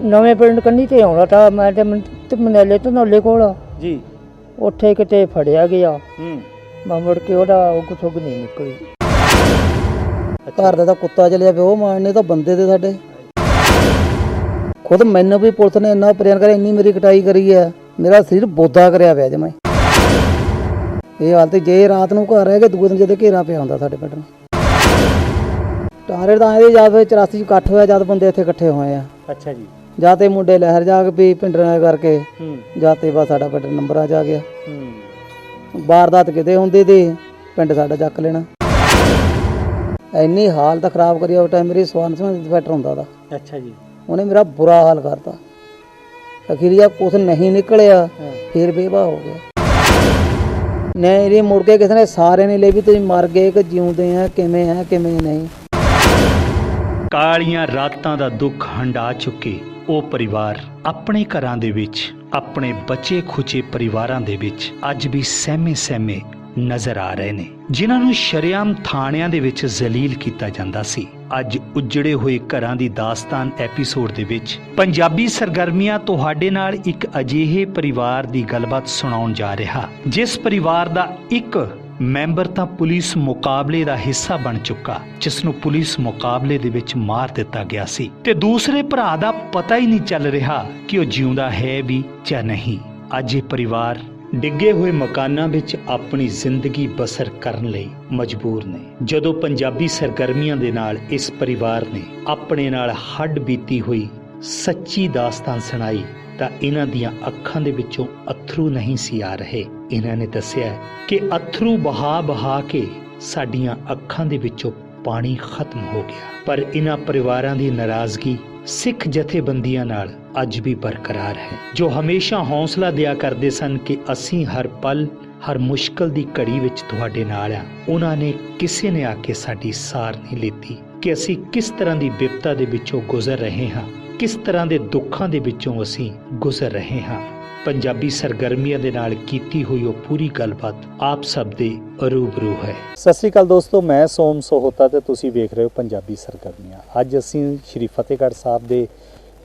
ਨਵੇਂ ਪਿੰਡ ਕੰਨੀ ਤੇ ਆਉਣਾ ਤਾਂ ਮੈਂ ਤੇ ਮਨੇਲੇ ਤੋਂ ਨੌਲੇ ਕੋਲ ਜੀ ਉੱਥੇ ਕਿਤੇ ਫੜਿਆ ਗਿਆ। ਮੈਂ ਮੁੜ ਕੇ ਉਹਦਾ ਉਗ ਸੁਗ ਨਹੀਂ ਨਿਕਲੀ। ਘਰ ਦਾ ਤਾਂ ਕੁੱਤਾ ਚਲਿਆ ਪਿਆ, ਉਹ ਮਾਰਨੇ ਤਾਂ ਬੰਦੇ ਤੇ ਸਾਡੇ। ਖੁਦ ਮੈਨੂੰ ਵੀ ਪੁਲਿਸ ਨੇ ਇੰਨਾ ਪ੍ਰੇਨ ਕਰਿਆ, ਇੰਨੀ ਮੇਰੀ ਕਟਾਈ ਕਰੀ ਹੈ, ਮੇਰਾ ਸਰੀਰ ਬੋਦਾ ਕਰਿਆ ਪਿਆ ਜਮਾਂ। ਇਹ ਹਾਲਤ ਜੇ ਰਾਤ ਨੂੰ ਘਰ ਰਹਿ ਕੇ ਦੂਏ ਦਿਨ ਜਦੋਂ ਘੇਰਾ ਪਿਆ ਹੁੰਦਾ ਸਾਡੇ ਪਿੰਡ ਨੂੰ। ਟਾਰੇ ਤਾਂ ਆਏ ਜਾਂ ਫਿਰ 84 ਚ ਇਕੱਠ ਹੋਇਆ, ਜਦ ਬੰਦੇ ਇੱਥੇ ਇਕੱਠੇ ਹੋਏ ਆ। ਅੱਛਾ ਜੀ। ਜਾਂ ਤੇ ਮੁੰਡੇ ਲਹਿਰ ਜਾ ਕੇ ਵੀ ਪਿੰਡਰਾਂ ਕਰਕੇ, ਜਾਂ ਤੇ ਬਸ ਸਾਡਾ ਪਿੰਡ ਨੰਬਰਾਂ 'ਚ ਆ ਗਿਆ। ਵਾਰਦਾਤ ਕਿਤੇ ਹੁੰਦੀ ਤੇ ਪਿੰਡ ਸਾਡਾ ਚੱਕ ਲੈਣਾ। ਇੰਨੀ ਹਾਲਤ ਖਰਾਬ ਕਰੀ ਉਸ ਟਾਈਮ। ਮੇਰੀ ਸਵਰਨ ਸਿੰਘ ਇੰਸਪੈਕਟਰ ਹੁੰਦਾ ਤਾ। ਅੱਛਾ ਜੀ। ਉਹਨੇ ਮੇਰਾ ਬੁਰਾ ਹਾਲ ਕਰਤਾ। ਅਖੀਰੀਆ ਕੁਛ ਨਹੀਂ ਨਿਕਲਿਆ, ਫਿਰ ਬੇਵਾ ਹੋ ਗਿਆ। ਨਹੀਂ ਇਹ ਮੁੜ ਕੇ ਕਿਸੇ ਨੇ ਸਾਰੇ ਨੇ ਲਈ ਵੀ ਤੁਸੀਂ ਮਰ ਗਏ ਕਿ ਜਿਉਂਦੇ ਆ, ਕਿਵੇਂ ਆ ਕਿਵੇਂ ਨਹੀਂ। ਕਾਲੀਆਂ ਰਾਤਾਂ ਦਾ ਦੁੱਖ ਹੰਢਾ ਚੁੱਕੇ ਉਹ ਪਰਿਵਾਰ ਆਪਣੇ ਘਰਾਂ ਦੇ ਵਿੱਚ, ਆਪਣੇ ਬਚੇ ਖੁਚੇ ਪਰਿਵਾਰਾਂ ਦੇ ਵਿੱਚ ਅੱਜ ਵੀ ਸਹਿਮੇ ਨਜ਼ਰ ਆ ਰਹੇ ਨੇ, ਜਿਨ੍ਹਾਂ ਨੂੰ ਸ਼ਰੇਆਮ ਥਾਣਿਆਂ ਦੇ ਵਿੱਚ ਜ਼ਲੀਲ ਕੀਤਾ ਜਾਂਦਾ ਸੀ। ਅੱਜ ਉਜੜੇ ਹੋਏ ਘਰਾਂ ਦੀ ਦਾਸਤਾਨ ਐਪੀਸੋਡ ਦੇ ਵਿੱਚ ਪੰਜਾਬੀ ਸਰਗਰਮੀਆਂ ਤੁਹਾਡੇ ਨਾਲ ਇੱਕ ਅਜਿਹੇ ਪਰਿਵਾਰ ਦੀ ਗੱਲਬਾਤ ਸੁਣਾਉਣ ਜਾ ਰਿਹਾ, ਜਿਸ ਪਰਿਵਾਰ ਦਾ ਇੱਕ ਮੈਂਬਰ ਤਾਂ ਪੁਲਿਸ ਮੁਕਾਬਲੇ ਦਾ ਹਿੱਸਾ ਬਣ ਚੁੱਕਾ, ਜਿਸ ਨੂੰ ਪੁਲਿਸ ਮੁਕਾਬਲੇ ਦੇ ਵਿੱਚ ਮਾਰ ਦਿੱਤਾ ਗਿਆ ਸੀ, ਤੇ ਦੂਸਰੇ ਭਰਾ ਦਾ ਪਤਾ ਹੀ ਨਹੀਂ ਚੱਲ ਰਿਹਾ ਕਿ ਉਹ ਜਿਉਂਦਾ ਹੈ ਵੀ ਜਾਂ ਨਹੀਂ। ਅੱਜ ਇਹ ਪਰਿਵਾਰ ਡਿੱਗੇ ਹੋਏ ਮਕਾਨਾਂ ਵਿੱਚ ਆਪਣੀ ਜ਼ਿੰਦਗੀ ਬਸਰ ਕਰਨ ਲਈ ਮਜਬੂਰ ਨੇ। ਜਦੋਂ ਪੰਜਾਬੀ ਸਰਗਰਮੀਆਂ ਦੇ ਨਾਲ ਇਸ ਪਰਿਵਾਰ ਨੇ ਆਪਣੇ ਨਾਲ ਹੱਡ ਬੀਤੀ ਹੋਈ ਸੱਚੀ ਦਾਸਤਾਨ ਸੁਣਾਈ ਤਾਂ ਇਹਨਾਂ ਦੀਆਂ ਅੱਖਾਂ ਦੇ ਵਿੱਚੋਂ ਅਥਰੂ ਨਹੀਂ ਸੀ ਆ ਰਹੇ। ਇਹਨਾਂ ਨੇ ਦੱਸਿਆ ਕਿ ਅਥਰੂ ਬਹਾ ਕੇ ਸਾਡੀਆਂ ਅੱਖਾਂ ਦੇ ਵਿੱਚੋਂ ਪਾਣੀ ਖਤਮ ਹੋ ਗਿਆ। ਪਰ ਇਹਨਾਂ ਪਰਿਵਾਰਾਂ ਦੀ ਨਾਰਾਜ਼ਗੀ ਸਿੱਖ ਜਥੇਬੰਦੀਆਂ ਨਾਲ ਅੱਜ ਵੀ ਬਰਕਰਾਰ ਹੈ, ਜੋ ਹਮੇਸ਼ਾ ਹੌਸਲਾ ਦਿਆ ਕਰਦੇ ਸਨ ਕਿ ਅਸੀਂ ਹਰ ਪਲ, ਹਰ ਮੁਸ਼ਕਲ ਦੀ ਘੜੀ ਵਿੱਚ ਤੁਹਾਡੇ ਨਾਲ ਆ। ਉਹਨਾਂ ਨੇ ਕਿਸੇ ਨੇ ਆ ਕੇ ਸਾਡੀ ਸਾਰ ਨਹੀਂ ਲਿੱਤੀ ਕਿ ਅਸੀਂ ਕਿਸ ਤਰ੍ਹਾਂ ਦੀ ਵਿਪਤਾ ਦੇ ਵਿੱਚੋਂ ਗੁਜ਼ਰ ਰਹੇ ਹਾਂ, ਕਿਸ ਤਰ੍ਹਾਂ ਦੇ ਦੁੱਖਾਂ ਦੇ ਵਿੱਚੋਂ ਅਸੀਂ ਗੁਜ਼ਰ ਰਹੇ ਹਾਂ। ਪੰਜਾਬੀ ਸਰਗਰਮੀਆਂ ਦੇ ਨਾਲ ਕੀਤੀ ਹੋਈ ਉਹ ਪੂਰੀ ਗੱਲਬਾਤ ਆਪ ਸਭ ਦੇ ਰੂਬਰੂ ਹੈ। ਸਤਿ ਸ਼੍ਰੀ ਅਕਾਲ ਦੋਸਤੋ, ਮੈਂ ਸੋਮ ਸੋਹਤਾ ਤੇ ਤੁਸੀਂ ਵੇਖ ਰਹੇ ਹੋ ਪੰਜਾਬੀ ਸਰਗਰਮੀਆਂ। ਅੱਜ ਅਸੀਂ ਸ਼੍ਰੀ ਫਤਿਹਗੜ੍ਹ ਸਾਹਿਬ ਦੇ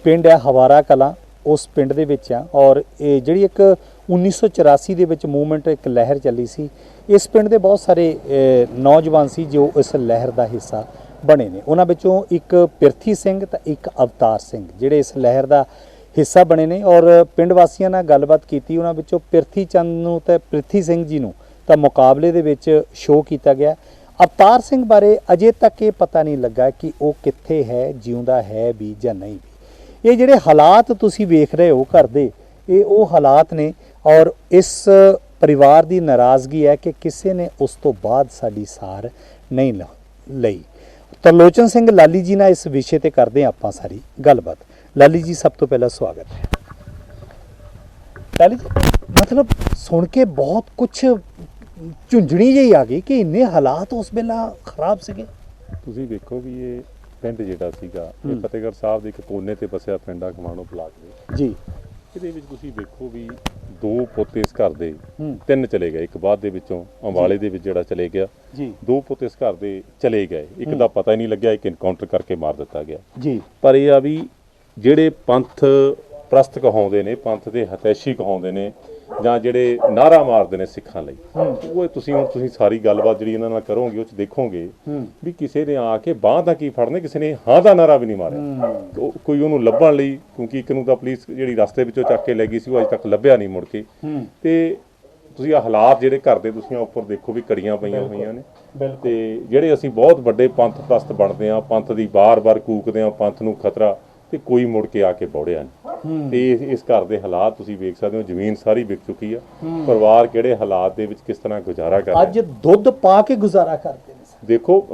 ਪਿੰਡ ਹੈ ਹਵਾਰਾ ਕਲਾਂ, ਉਸ ਪਿੰਡ ਦੇ ਵਿੱਚ ਆ। ਔਰ ਇਹ ਜਿਹੜੀ ਇੱਕ 1984 ਦੇ ਵਿੱਚ ਮੂਵਮੈਂਟ, ਇੱਕ ਲਹਿਰ ਚੱਲੀ ਸੀ, ਇਸ ਪਿੰਡ ਦੇ ਬਹੁਤ ਸਾਰੇ ਨੌਜਵਾਨ ਸੀ ਜੋ ਇਸ ਲਹਿਰ ਦਾ ਹਿੱਸਾ ਬਣੇ ਨੇ। ਉਹਨਾਂ ਵਿੱਚੋਂ ਇੱਕ ਪਿਰਥੀ ਸਿੰਘ ਤੇ ਇੱਕ ਅਵਤਾਰ ਸਿੰਘ ਜਿਹੜੇ ਇਸ ਲਹਿਰ ਦਾ ਹਿੱਸਾ ਬਣੇ ਨੇ। ਔਰ ਪਿੰਡ ਵਾਸੀਆਂ ਨਾਲ ਗੱਲਬਾਤ ਕੀਤੀ, ਉਹਨਾਂ ਵਿੱਚੋਂ ਪਿਰਥੀ ਚੰਦ ਨੂੰ ਤੇ ਪ੍ਰਿਥੀ ਸਿੰਘ ਜੀ ਨੂੰ ਤਾਂ ਮੁਕਾਬਲੇ ਦੇ ਵਿੱਚ ਸ਼ੋਅ ਕੀਤਾ ਗਿਆ। ਅਵਤਾਰ ਸਿੰਘ ਬਾਰੇ ਅਜੇ ਤੱਕ ਇਹ ਪਤਾ ਨਹੀਂ ਲੱਗਾ ਕਿ ਉਹ ਕਿੱਥੇ ਹੈ, ਜਿਉਂਦਾ ਹੈ ਵੀ ਜਾਂ ਨਹੀਂ ਵੀ। ਇਹ ਜਿਹੜੇ ਹਾਲਾਤ ਤੁਸੀਂ ਵੇਖ ਰਹੇ ਹੋ ਘਰ ਦੇ, ਇਹ ਉਹ ਹਾਲਾਤ ਨੇ। ਔਰ ਇਸ ਪਰਿਵਾਰ ਦੀ ਨਾਰਾਜ਼ਗੀ ਹੈ ਕਿ ਕਿਸੇ ਨੇ ਉਸ ਤੋਂ ਬਾਅਦ ਸਾਡੀ ਸਾਰ ਨਹੀਂ ਲਈ। ਤਰਲੋਚਨ ਸਿੰਘ ਲਾਲੀ ਜੀ ਨਾਲ ਇਸ ਵਿਸ਼ੇ ਤੇ ਕਰਦੇ ਹਾਂ ਆਪਾਂ ਸਾਰੀ ਗੱਲਬਾਤ। ਲਾਲੀ ਜੀ, ਸਭ ਤੋਂ ਪਹਿਲਾਂ ਸਵਾਗਤ ਹੈ। ਲਾਲੀ ਜੀ, ਮਤਲਬ ਸੁਣ ਕੇ ਬਹੁਤ ਕੁਛ ਝੁੰਝਣੀ ਜਿਹੀ ਆ ਗਈ ਕਿ ਇੰਨੇ ਹਾਲਾਤ ਉਸ ਵੇਲੇ ਖਰਾਬ ਸੀਗੇ। ਤੁਸੀਂ ਵੇਖੋ ਵੀ ਇਹ ਪਿੰਡ ਜਿਹੜਾ ਸੀਗਾ, ਇਹ ਫਤਿਹਗੜ੍ਹ ਸਾਹਿਬ ਦੇ ਇੱਕ ਕੋਨੇ ਤੇ ਵਸਿਆ ਪਿੰਡ ਆ ਖਮਾਣੋ ਬਲਾਕ ਦੇ ਜੀ। ਇਹਦੇ ਵਿੱਚ ਤੁਸੀਂ ਵੇਖੋ ਵੀ 2 ਪੁੱਤ ਇਸ ਘਰ ਦੇ, 3 ਚਲੇ ਗਏ, ਇੱਕ ਬਾਅਦ ਦੇ ਵਿੱਚੋਂ ਅੰਬਾਲੇ ਦੇ ਵਿੱਚ ਜਿਹੜਾ ਚਲੇ ਗਿਆ ਜੀ। 2 ਪੁੱਤ ਇਸ ਘਰ ਦੇ ਚਲੇ ਗਏ, ਇੱਕ ਦਾ ਪਤਾ ਹੀ ਨਹੀਂ ਲੱਗਿਆ, ਇੱਕ ਇਨਕਾਊਂਟਰ ਕਰਕੇ ਮਾਰ ਦਿੱਤਾ ਗਿਆ ਜੀ। ਪਰ ਇਹ ਆ ਵੀ ਜਿਹੜੇ ਪੰਥ ਪ੍ਰਸਤ ਕਹਾਉਂਦੇ ਨੇ, ਪੰਥ ਦੇ ਹਤੈਸ਼ੀ ਕਹਾਉਂਦੇ ਨੇ, ਜਾਂ ਜਿਹੜੇ ਨਾਅਰਾ ਮਾਰਦੇ ਨੇ ਸਿੱਖਾਂ ਲਈ, ਉਹ ਤੁਸੀਂ ਸਾਰੀ ਗੱਲਬਾਤ ਜਿਹੜੀ ਇਹਨਾਂ ਨਾਲ ਕਰੋਗੇ ਉਹ 'ਚ ਦੇਖੋਗੇ ਵੀ ਕਿਸੇ ਨੇ ਆ ਕੇ ਬਾਂਹ ਤਾਂ ਕੀ ਫੜਨੇ, ਕਿਸੇ ਨੇ ਹਾਂ ਦਾ ਨਾਅਰਾ ਵੀ ਨਹੀਂ ਮਾਰਿਆ। ਕੋਈ ਉਹਨੂੰ ਲੱਭਣ ਲਈ, ਕਿਉਂਕਿ ਇੱਕ ਨੂੰ ਤਾਂ ਪੁਲਿਸ ਜਿਹੜੀ ਰਸਤੇ ਵਿੱਚੋਂ ਚੱਕ ਕੇ ਲੈ ਗਈ ਸੀ, ਉਹ ਅਜੇ ਤੱਕ ਲੱਭਿਆ ਨਹੀਂ ਮੁੜ ਕੇ। ਤੇ ਤੁਸੀਂ ਆਹ ਹਾਲਾਤ ਜਿਹੜੇ ਘਰ ਦੇ ਤੁਸੀਂ ਉੱਪਰ ਦੇਖੋ ਵੀ ਕੜੀਆਂ ਪਈਆਂ ਹੋਈਆਂ ਨੇ। ਤੇ ਜਿਹੜੇ ਅਸੀਂ ਬਹੁਤ ਵੱਡੇ ਪੰਥ ਪ੍ਰਸਤ ਬਣਦੇ ਹਾਂ, ਪੰਥ ਦੀ ਬਾਰ-ਬਾਰ ਕੂਕਦੇ ਹਾਂ, ਪੰਥ ਨੂੰ ਖਤਰਾ, ਤੇ ਕੋਈ ਮੁੜ ਕੇ ਆ ਕੇ ਬੌੜਿਆ ਨਹੀਂ। ਤੇ ਇਸ ਘਰ ਦੇ ਹਾਲਾਤ ਤੁਸੀਂ ਵੇਖ ਸਕਦੇ ਹੋ, ਜ਼ਮੀਨ ਸਾਰੀ ਵਿਕ ਚੁੱਕੀ ਆ। ਪਰਿਵਾਰ ਕਿਹੜੇ ਹਾਲਾਤ ਦੇ ਵਿੱਚ ਕਿਸ ਤਰ੍ਹਾਂ ਗੁਜ਼ਾਰਾ ਕਰ ਰਿਹਾ। ਅੱਜ ਦੁੱਧ ਪਾ ਕੇ ਗੁਜ਼ਾਰਾ ਕਰਦੇ ਨੇ। ਦੇਖੋ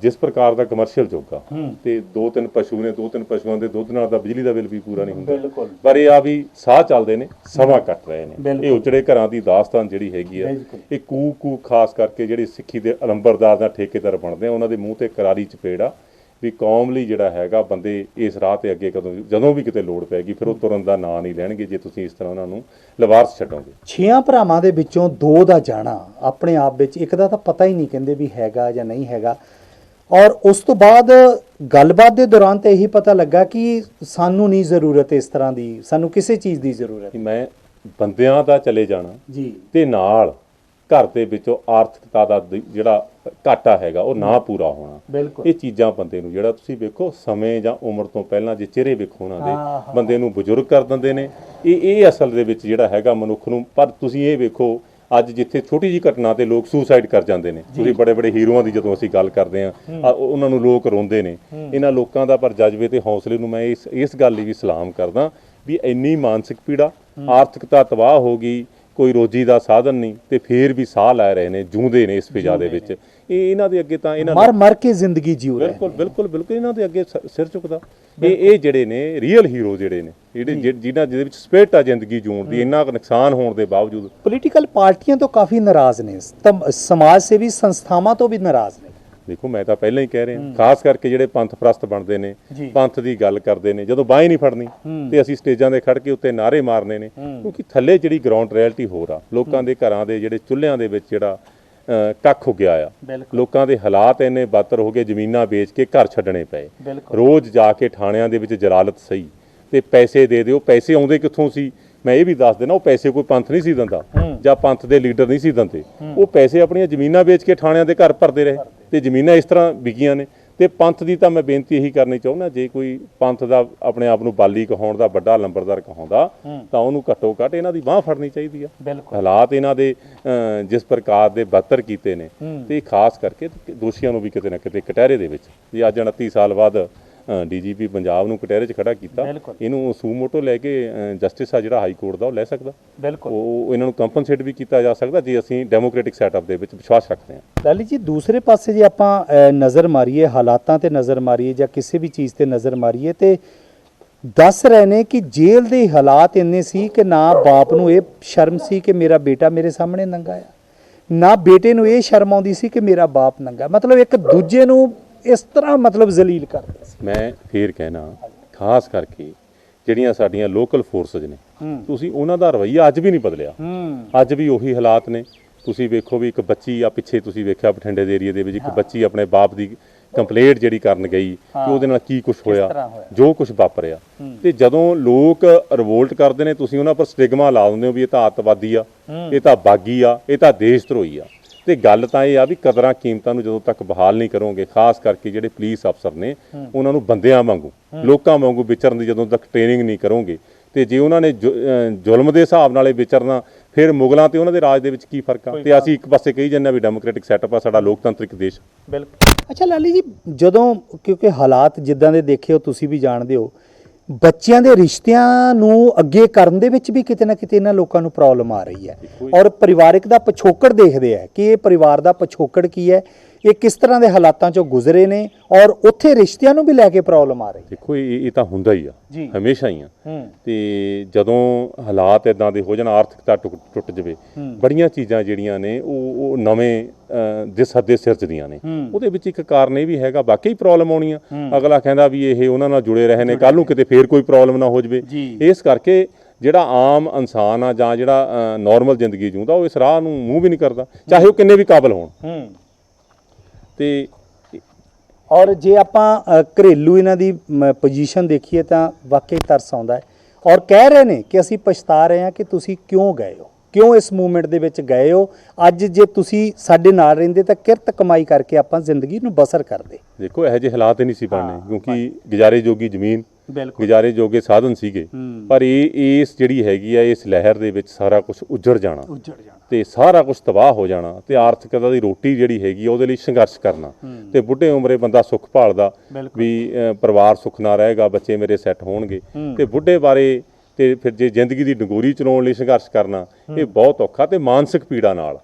ਜਿਸ ਪ੍ਰਕਾਰ ਦਾ ਕਮਰਸ਼ੀਅਲ ਯੁੱਗ ਆ, ਤੇ 2-3 ਪਸ਼ੂ ਨੇ, 2-3 ਪਸ਼ੂਆਂ ਦੇ ਦੁੱਧ ਨਾਲ ਤਾਂ ਬਿਜਲੀ ਦਾ ਬਿੱਲ ਵੀ ਪੂਰਾ ਨਹੀਂ ਹੁੰਦਾ। ਪਰ ਇਹ ਆ ਵੀ ਸਾਹ ਚੱਲਦੇ ਨੇ, ਸਮਾਂ ਕੱਟ ਰਹੇ ਨੇ। ਇਹ ਉਜੜੇ ਘਰਾਂ ਦੀ ਦਾਸਤਾਨ ਜਿਹੜੀ ਹੈਗੀ ਆ, ਇਹ ਕੂ ਖਾਸ ਕਰਕੇ ਜਿਹੜੇ ਸਿੱਖੀ ਦੇ ਅਲੰਬਰਦਾਰ ਦਾ ਠੇਕੇਦਾਰ ਬਣਦੇ ਆ, ਉਹਨਾਂ ਦੇ ਮੂੰਹ ਤੇ ਕਰਾਰੀ ਚਪੇੜ ਆ ਵੀ ਕੌਮ ਲਈ ਜਿਹੜਾ ਹੈਗਾ, ਬੰਦੇ ਇਸ ਰਾਹ ਤੇ ਅੱਗੇ ਜਦੋਂ ਵੀ ਕਿਤੇ ਲੋੜ ਪੈਗੀ ਫਿਰ ਉਹ ਤੁਰਨ ਦਾ ਨਾਂ ਨਹੀਂ ਲੈਣਗੇ ਜੇ ਤੁਸੀਂ ਇਸ ਤਰ੍ਹਾਂ ਉਹਨਾਂ ਨੂੰ ਲਵਾਰਸ ਛੱਡੋਗੇ। 6 ਭਰਾਵਾਂ ਦੇ ਵਿੱਚੋਂ 2 ਦਾ ਜਾਣਾ ਆਪਣੇ ਆਪ ਵਿੱਚ, ਇੱਕ ਦਾ ਤਾਂ ਪਤਾ ਹੀ ਨਹੀਂ ਕਹਿੰਦੇ ਵੀ ਹੈਗਾ ਜਾਂ ਨਹੀਂ ਹੈਗਾ। ਔਰ ਉਸ ਤੋਂ ਬਾਅਦ ਗੱਲਬਾਤ ਦੇ ਦੌਰਾਨ ਤੇ ਇਹੀ ਪਤਾ ਲੱਗਾ ਕਿ ਸਾਨੂੰ ਨਹੀਂ ਜ਼ਰੂਰਤ ਇਸ ਤਰ੍ਹਾਂ ਦੀ, ਸਾਨੂੰ ਕਿਸੇ ਚੀਜ਼ ਦੀ ਜ਼ਰੂਰਤ ਮੈਂ ਬੰਦਿਆਂ ਦਾ ਚਲੇ ਜਾਣਾ ਜੀ ਤੇ ਨਾਲ ਘਰ ਦੇ ਵਿੱਚੋਂ ਆਰਥਿਕਤਾ ਦਾ ਜਿਹੜਾ ਘਾਟਾ ਹੈਗਾ ਉਹ ਨਾ ਪੂਰਾ ਹੋਣਾ। ਬਿਲਕੁਲ ਇਹ ਚੀਜ਼ਾਂ ਬੰਦੇ ਨੂੰ, ਜਿਹੜਾ ਤੁਸੀਂ ਵੇਖੋ ਸਮੇਂ ਜਾਂ ਉਮਰ ਤੋਂ ਪਹਿਲਾਂ ਜੇ ਚਿਹਰੇ ਵੇਖੋ ਉਹਨਾਂ ਦੇ, ਬੰਦੇ ਨੂੰ ਬਜ਼ੁਰਗ ਕਰ ਦਿੰਦੇ ਨੇ। ਇਹ ਅਸਲ ਦੇ ਵਿੱਚ ਜਿਹੜਾ ਹੈਗਾ ਮਨੁੱਖ ਨੂੰ। ਪਰ ਤੁਸੀਂ ਇਹ ਵੇਖੋ ਅੱਜ ਜਿੱਥੇ ਛੋਟੀ ਜਿਹੀ ਘਟਨਾ ਤੇ ਲੋਕ ਸੁਸਾਈਡ ਕਰ ਜਾਂਦੇ ਨੇ, ਤੁਸੀਂ ਬੜੇ ਬੜੇ ਹੀਰੋਆਂ ਦੀ ਜਦੋਂ ਅਸੀਂ ਗੱਲ ਕਰਦੇ ਹਾਂ ਉਹਨਾਂ ਨੂੰ ਲੋਕ ਰੋਂਦੇ ਨੇ। ਇਹਨਾਂ ਲੋਕਾਂ ਦਾ ਪਰ ਜਜ਼ਬੇ ਤੇ ਹੌਸਲੇ ਨੂੰ ਮੈਂ ਇਸ ਗੱਲ ਲਈ ਵੀ ਸਲਾਮ ਕਰਦਾ ਵੀ ਇੰਨੀ ਮਾਨਸਿਕ ਪੀੜਾ, ਆਰਥਿਕਤਾ ਤਬਾਹ ਹੋ ਗਈ, ਕੋਈ ਰੋਜੀ ਦਾ ਸਾਧਨ ਨਹੀਂ, ਤੇ ਫੇਰ ਵੀ ਸਾਹ ਲੈ ਰਹੇ ਨੇ, ਜੂੰਦੇ ਨੇ ਇਸ ਫਿਜ਼ਾ ਦੇ ਵਿੱਚ। ਇਹਨਾਂ ਦੇ ਅੱਗੇ ਤਾਂ ਇਹਨਾਂ ਮਰ ਕੇ ਜ਼ਿੰਦਗੀ ਜੀਉ ਰਹੇ। ਬਿਲਕੁਲ ਇਹਨਾਂ ਦੇ ਅੱਗੇ ਸਿਰ ਝੁਕਦਾ। ਇਹ ਜਿਹੜੇ ਨੇ ਰੀਅਲ ਹੀਰੋ ਜਿਹੜੇ ਨੇ, ਜਿਹਦੇ ਵਿੱਚ ਸਪਿਰਿਟ ਆ ਜ਼ਿੰਦਗੀ ਜੂਣ ਦੀ, ਇੰਨਾ ਕੁ ਨੁਕਸਾਨ ਹੋਣ ਦੇ ਬਾਵਜੂਦ। ਪੋਲੀਟੀਕਲ ਪਾਰਟੀਆਂ ਤੋਂ ਕਾਫੀ ਨਾਰਾਜ਼ ਨੇ, ਸਮਾਜ ਸੇਵੀ ਸੰਸਥਾਵਾਂ ਤੋਂ ਵੀ ਨਾਰਾਜ਼ ਨੇ। ਦੇਖੋ ਮੈਂ ਤਾਂ ਪਹਿਲਾਂ ਹੀ ਕਹਿ ਰਿਹਾ, ਖਾਸ ਕਰਕੇ ਜਿਹੜੇ ਪੰਥ ਪ੍ਰਸਤ ਬਣਦੇ ਨੇ, ਪੰਥ ਦੀ ਗੱਲ ਕਰਦੇ ਨੇ, ਜਦੋਂ ਬਾਂਹ ਹੀ ਨਹੀਂ ਫੜਨੀ ਤੇ ਅਸੀਂ ਸਟੇਜਾਂ ਦੇ ਖੜ ਕੇ ਉੱਤੇ ਨਾਅਰੇ ਮਾਰਨੇ ਨੇ। ਕਿਉਂਕਿ ਥੱਲੇ ਜਿਹੜੀ ਗਰਾਊਂਡ ਰਿਐਲਿਟੀ ਹੋਰ ਆ, ਲੋਕਾਂ ਦੇ ਘਰਾਂ ਦੇ ਜਿਹੜੇ ਚੁੱਲ੍ਹਿਆਂ ਦੇ ਵਿੱਚ ਜਿਹੜਾ ਕੱਖ ਹੋ ਗਿਆ ਆ, ਲੋਕਾਂ ਦੇ ਹਾਲਾਤ ਇੰਨੇ ਬਦਤਰ ਹੋ ਗਏ, ਜ਼ਮੀਨਾਂ ਵੇਚ ਕੇ ਘਰ ਛੱਡਣੇ ਪਏ, ਰੋਜ਼ ਜਾ ਕੇ ਥਾਣਿਆਂ ਦੇ ਵਿੱਚ ਜਲਾਲਤ ਸਹੀ, ਤੇ ਪੈਸੇ ਦੇ ਦਿਓ। ਪੈਸੇ ਆਉਂਦੇ ਕਿੱਥੋਂ ਸੀ ਮੈਂ ਇਹ ਵੀ ਦੱਸ ਦੇਣਾ। ਉਹ ਪੈਸੇ ਕੋਈ ਪੰਥ ਨਹੀਂ ਸੀ ਦਿੰਦਾ ਜਾਂ ਪੰਥ ਦੇ ਲੀਡਰ ਨਹੀਂ ਸੀ ਦਿੰਦੇ, ਉਹ ਪੈਸੇ ਆਪਣੀਆਂ ਜ਼ਮੀਨਾਂ ਵੇਚ ਕੇ ਥਾਣਿਆਂ ਦੇ ਘਰ ਭਰਦੇ ਰਹੇ, ਤੇ ਜ਼ਮੀਨਾਂ ਇਸ ਤਰ੍ਹਾਂ ਵਿਕੀਆਂ ਨੇ। ਤੇ ਪੰਥ ਦੀ ਤਾਂ ਮੈਂ ਬੇਨਤੀ ਇਹੀ ਕਰਨੀ ਚਾਹੁੰਦਾ, ਜੇ ਕੋਈ ਪੰਥ ਦਾ ਆਪਣੇ ਆਪ ਨੂੰ ਬਾਲੀ ਕਹਾਉਣ ਦਾ ਵੱਡਾ ਲੰਬਰਦਾਰ ਕਹਾਉਂਦਾ ਤਾਂ ਉਹਨੂੰ ਘੱਟੋ ਘੱਟ ਇਹਨਾਂ ਦੀ ਬਾਂਹ ਫੜਨੀ ਚਾਹੀਦੀ ਆ। ਹਾਲਾਤ ਇਹਨਾਂ ਦੇ ਜਿਸ ਪ੍ਰਕਾਰ ਦੇ ਬਦਤਰ ਕੀਤੇ ਨੇ, ਤੇ ਖਾਸ ਕਰਕੇ ਦੋਸ਼ੀਆਂ ਨੂੰ ਵੀ ਕਿਤੇ ਨਾ ਕਿਤੇ ਕਟਹਿਰੇ ਦੇ ਵਿੱਚ, ਜੇ ਅੱਜ 29 ਸਾਲ ਬਾਅਦ ਡੀਜੀਪੀ ਪੰਜਾਬ ਨੂੰ ਕਟਹਿਰੇ 'ਚ ਖੜਾ ਕੀਤਾ, ਇਹਨੂੰ ਸੂਮੋਟੋ ਲੈ ਕੇ ਜਸਟਿਸ ਆ ਜਿਹੜਾ ਹਾਈ ਕੋਰਟ ਦਾ ਉਹ ਲੈ ਸਕਦਾ। ਉਹ ਇਹਨਾਂ ਨੂੰ ਕੰਪਨਸੇਟ ਵੀ ਕੀਤਾ ਜਾ ਸਕਦਾ ਜੇ ਅਸੀਂ ਡੈਮੋਕ੍ਰੈਟਿਕ ਸੈਟਅਪ ਦੇ ਵਿੱਚ ਵਿਸ਼ਵਾਸ ਰੱਖਦੇ ਹਾਂ। ਲਾਲੀ ਜੀ, ਦੂਸਰੇ ਪਾਸੇ ਜੇ ਆਪਾਂ ਨਜ਼ਰ ਮਾਰੀਏ, ਹਾਲਾਤਾਂ ਤੇ ਨਜ਼ਰ ਮਾਰੀਏ ਜਾਂ ਕਿਸੇ ਵੀ ਚੀਜ਼ ਤੇ ਨਜ਼ਰ ਮਾਰੀਏ, ਤੇ ਦੱਸ ਰਹੇ ਨੇ ਕਿ ਜੇਲ੍ਹ ਦੇ ਹਾਲਾਤ ਇੰਨੇ ਸੀ ਕਿ ਨਾ ਬਾਪ ਨੂੰ ਇਹ ਸ਼ਰਮ ਸੀ ਕਿ ਮੇਰਾ ਬੇਟਾ ਮੇਰੇ ਸਾਹਮਣੇ ਨੰਗਾ ਆ, ਨਾ ਬੇਟੇ ਨੂੰ ਇਹ ਸ਼ਰਮ ਆਉਂਦੀ ਸੀ ਕਿ ਮੇਰਾ ਬਾਪ ਨੰਗਾ। ਮਤਲਬ ਇੱਕ ਦੂਜੇ ਨੂੰ ਇਸ ਤਰ੍ਹਾਂ ਮਤਲਬ ਜ਼ਲੀਲ ਕਰਦੇ ਸੀ। ਮੈਂ ਫੇਰ ਕਹਿਣਾ, ਖਾਸ ਕਰਕੇ ਜਿਹੜੀਆਂ ਸਾਡੀਆਂ ਲੋਕਲ ਫੋਰਸਸ ਨੇ, ਤੁਸੀਂ ਉਹਨਾਂ ਦਾ ਰਵੱਈਆ ਅੱਜ ਵੀ ਨਹੀਂ ਬਦਲਿਆ। ਅੱਜ ਵੀ ਉਹੀ ਹਾਲਾਤ ਨੇ। ਤੁਸੀਂ ਵੇਖੋ ਵੀ ਇੱਕ ਬੱਚੀ ਆ, ਪਿੱਛੇ ਤੁਸੀਂ ਵੇਖਿਆ ਬਠਿੰਡੇ ਦੇ ਏਰੀਆ ਦੇ ਵਿੱਚ ਇੱਕ ਬੱਚੀ ਆਪਣੇ ਬਾਪ ਦੀ ਕੰਪਲੇਂਟ ਜਿਹੜੀ ਕਰਨ ਗਈ ਕਿ ਉਹਦੇ ਨਾਲ ਕੀ ਕੁਝ ਹੋਇਆ, ਜੋ ਕੁਝ ਵਾਪਰਿਆ। ਤੇ ਜਦੋਂ ਲੋਕ ਰਿਵੋਲਟ ਕਰਦੇ ਨੇ, ਤੁਸੀਂ ਉਹਨਾਂ ਪਰ ਸਟਿਗਮਾ ਲਾ ਦਿੰਦੇ ਹੋ ਵੀ ਇਹ ਤਾਂ ਅੱਤਵਾਦੀ ਆ, ਇਹ ਤਾਂ ਬਾਗੀ ਆ, ਇਹ ਤਾਂ ਦੇਸ਼ ਧਰੋਹੀ ਆ। ਤੇ ਗੱਲ ਤਾਂ ਇਹ ਆ ਵੀ ਕਦਰਾਂ ਕੀਮਤਾਂ ਨੂੰ ਜਦੋਂ ਤੱਕ ਬਹਾਲ ਨਹੀਂ ਕਰੋਗੇ, ਖਾਸ ਕਰਕੇ ਜਿਹੜੇ ਪੁਲਿਸ ਅਫਸਰ ਨੇ ਉਹਨਾਂ ਨੂੰ ਬੰਦਿਆਂ ਵਾਂਗੂ, ਲੋਕਾਂ ਵਾਂਗੂ ਵਿਚਰਨ ਦੀ ਜਦੋਂ ਤੱਕ ਟ੍ਰੇਨਿੰਗ ਨਹੀਂ ਕਰੋਗੇ, ਤੇ ਜੇ ਉਹਨਾਂ ਨੇ ਜ਼ੁਲਮ ਦੇ ਹਿਸਾਬ ਨਾਲ ਵਿਚਰਨਾ, ਫਿਰ ਮੁਗਲਾਂ ਤੇ ਉਹਨਾਂ ਦੇ ਰਾਜ ਦੇ ਵਿੱਚ ਕੀ ਫਰਕ ਆ। ਤੇ ਅਸੀਂ ਇੱਕ ਪਾਸੇ ਕਹੀ ਜਾਂਦੇ ਵੀ ਡੈਮੋਕ੍ਰੈਟਿਕ ਸੈਟਅਪ ਆ ਸਾਡਾ, ਲੋਕਤੰਤਰਿਕ ਦੇਸ਼। ਬਿਲਕੁਲ। ਅੱਛਾ ਲਾਲੀ ਜੀ, ਜਦੋਂ ਕਿਉਂਕਿ ਹਾਲਾਤ ਜਿੱਦਾਂ ਦੇ ਦੇਖੇ ਹੋ, ਤੁਸੀਂ ਵੀ ਜਾਣਦੇ ਹੋ, ਬੱਚਿਆਂ ਦੇ ਰਿਸ਼ਤਿਆਂ ਨੂੰ ਅੱਗੇ ਕਰਨ ਦੇ ਵਿੱਚ ਵੀ ਕਿਤੇ ਨਾ ਕਿਤੇ ਇਹਨਾਂ ਲੋਕਾਂ ਨੂੰ ਪ੍ਰੋਬਲਮ ਆ ਰਹੀ ਹੈ, ਔਰ ਪਰਿਵਾਰਿਕ ਦਾ ਪਿਛੋਕੜ ਦੇਖਦੇ ਆ ਕਿ ਇਹ ਪਰਿਵਾਰ ਦਾ ਪਿਛੋਕੜ ਕੀ ਹੈ, ਇਹ ਕਿਸ ਤਰ੍ਹਾਂ ਦੇ ਹਾਲਾਤਾਂ ਚੋਂ ਗੁਜ਼ਰੇ ਨੇ, ਔਰ ਉੱਥੇ ਰਿਸ਼ਤਿਆਂ ਨੂੰ ਵੀ ਲੈ ਕੇ ਪ੍ਰੋਬਲਮ ਆ ਰਹੀ। ਦੇਖੋ ਇਹ ਤਾਂ ਹੁੰਦਾ ਹੀ ਆ, ਹਮੇਸ਼ਾ ਹੀ ਆ। ਤੇ ਜਦੋਂ ਹਾਲਾਤ ਇਦਾਂ ਦੇ ਹੋ ਜਾਣ, ਆਰਥਿਕਤਾ ਟੁੱਟ ਜਾਵੇ, ਬੜੀਆਂ ਚੀਜ਼ਾਂ ਜਿਹੜੀਆਂ ਨੇ ਉਹ ਨਵੇਂ ਦੇ ਸਿਰਜਦੀਆਂ ਨੇ। ਉਹਦੇ ਵਿੱਚ ਇੱਕ ਕਾਰਨ ਇਹ ਵੀ ਹੈਗਾ, ਵਾਕਈ ਪ੍ਰੋਬਲਮ ਆਉਣੀ ਆ। ਅਗਲਾ ਕਹਿੰਦਾ ਵੀ ਇਹ ਉਹਨਾਂ ਨਾਲ ਜੁੜੇ ਰਹੇ ਨੇ, ਕੱਲ ਨੂੰ ਕਿਤੇ ਫੇਰ ਕੋਈ ਪ੍ਰੋਬਲਮ ਨਾ ਹੋ ਜਾਵੇ। ਇਸ ਕਰਕੇ ਜਿਹੜਾ ਆਮ ਇਨਸਾਨ ਆ ਜਾਂ ਜਿਹੜਾ ਨੋਰਮਲ ਜ਼ਿੰਦਗੀ ਜਿਉਂਦਾ, ਉਹ ਇਸ ਰਾਹ ਨੂੰ ਮੂੰਹ ਵੀ ਨਹੀਂ ਕਰਦਾ, ਚਾਹੇ ਉਹ ਕਿੰਨੇ ਵੀ ਕਾਬਲ ਹੋਣ। ਤੇ ਔਰ ਜੇ ਆਪਾਂ ਘਰੇਲੂ ਇਹਨਾਂ ਦੀ ਪੋਜੀਸ਼ਨ ਦੇਖੀਏ ਤਾਂ ਵਾਕਈ ਤਰਸ ਆਉਂਦਾ ਹੈ। ਔਰ ਕਹਿ ਰਹੇ ਨੇ ਕਿ ਅਸੀਂ ਪਛਤਾ ਰਹੇ ਹਾਂ ਕਿ ਤੁਸੀਂ ਕਿਉਂ ਗਏ ਹੋ, ਕਿਉਂ ਇਸ ਮੂਵਮੈਂਟ ਦੇ ਵਿੱਚ ਗਏ ਹੋ। ਅੱਜ ਜੇ ਤੁਸੀਂ ਸਾਡੇ ਨਾਲ ਰਹਿੰਦੇ ਤਾਂ ਕਿਰਤ ਕਮਾਈ ਕਰਕੇ ਆਪਾਂ ਜ਼ਿੰਦਗੀ ਨੂੰ ਬਸਰ ਕਰਦੇ। ਦੇਖੋ ਇਹੋ ਜਿਹੇ ਹਾਲਾਤ ਹੀ ਨਹੀਂ ਸੀ ਬਣਨੇ, ਕਿਉਂਕਿ ਗੁਜ਼ਾਰੇ ਜੋਗੀ ਜ਼ਮੀਨ, ਗੁਜ਼ਾਰੇ ਜੋਗੇ ਸਾਧਨ ਸੀਗੇ। ਪਰ ਇਸ ਜਿਹੜੀ ਹੈਗੀ ਆ, ਇਸ ਲਹਿਰ ਦੇ ਵਿੱਚ ਸਾਰਾ ਕੁਝ ਉੱਜੜ ਜਾਣਾ ਤੇ ਸਾਰਾ ਕੁਝ ਤਬਾਹ ਹੋ ਜਾਣਾ, ਤੇ ਆਰਥਿਕਤਾ ਦੀ ਰੋਟੀ ਜਿਹੜੀ ਹੈਗੀ ਉਹਦੇ ਲਈ ਸੰਘਰਸ਼ ਕਰਨਾ। ਤੇ ਬੁੱਢੇ ਉਮਰੇ ਬੰਦਾ ਸੁੱਖ ਭਾਲਦਾ ਵੀ ਪਰਿਵਾਰ ਸੁੱਖ ਨਾਲ ਰਹੇਗਾ, ਬੱਚੇ ਮੇਰੇ ਸੈੱਟ ਹੋਣਗੇ, ਤੇ ਬੁੱਢੇ ਬਾਰੇ ਤੇ ਫਿਰ ਜੇ ਜ਼ਿੰਦਗੀ ਦੀ ਡੰਗੋਰੀ ਚਲਾਉਣ ਲਈ ਸੰਘਰਸ਼ ਕਰਨਾ, ਇਹ ਬਹੁਤ ਔਖਾ। ਤੇ ਮਾਨਸਿਕ ਪੀੜਾ ਨਾਲ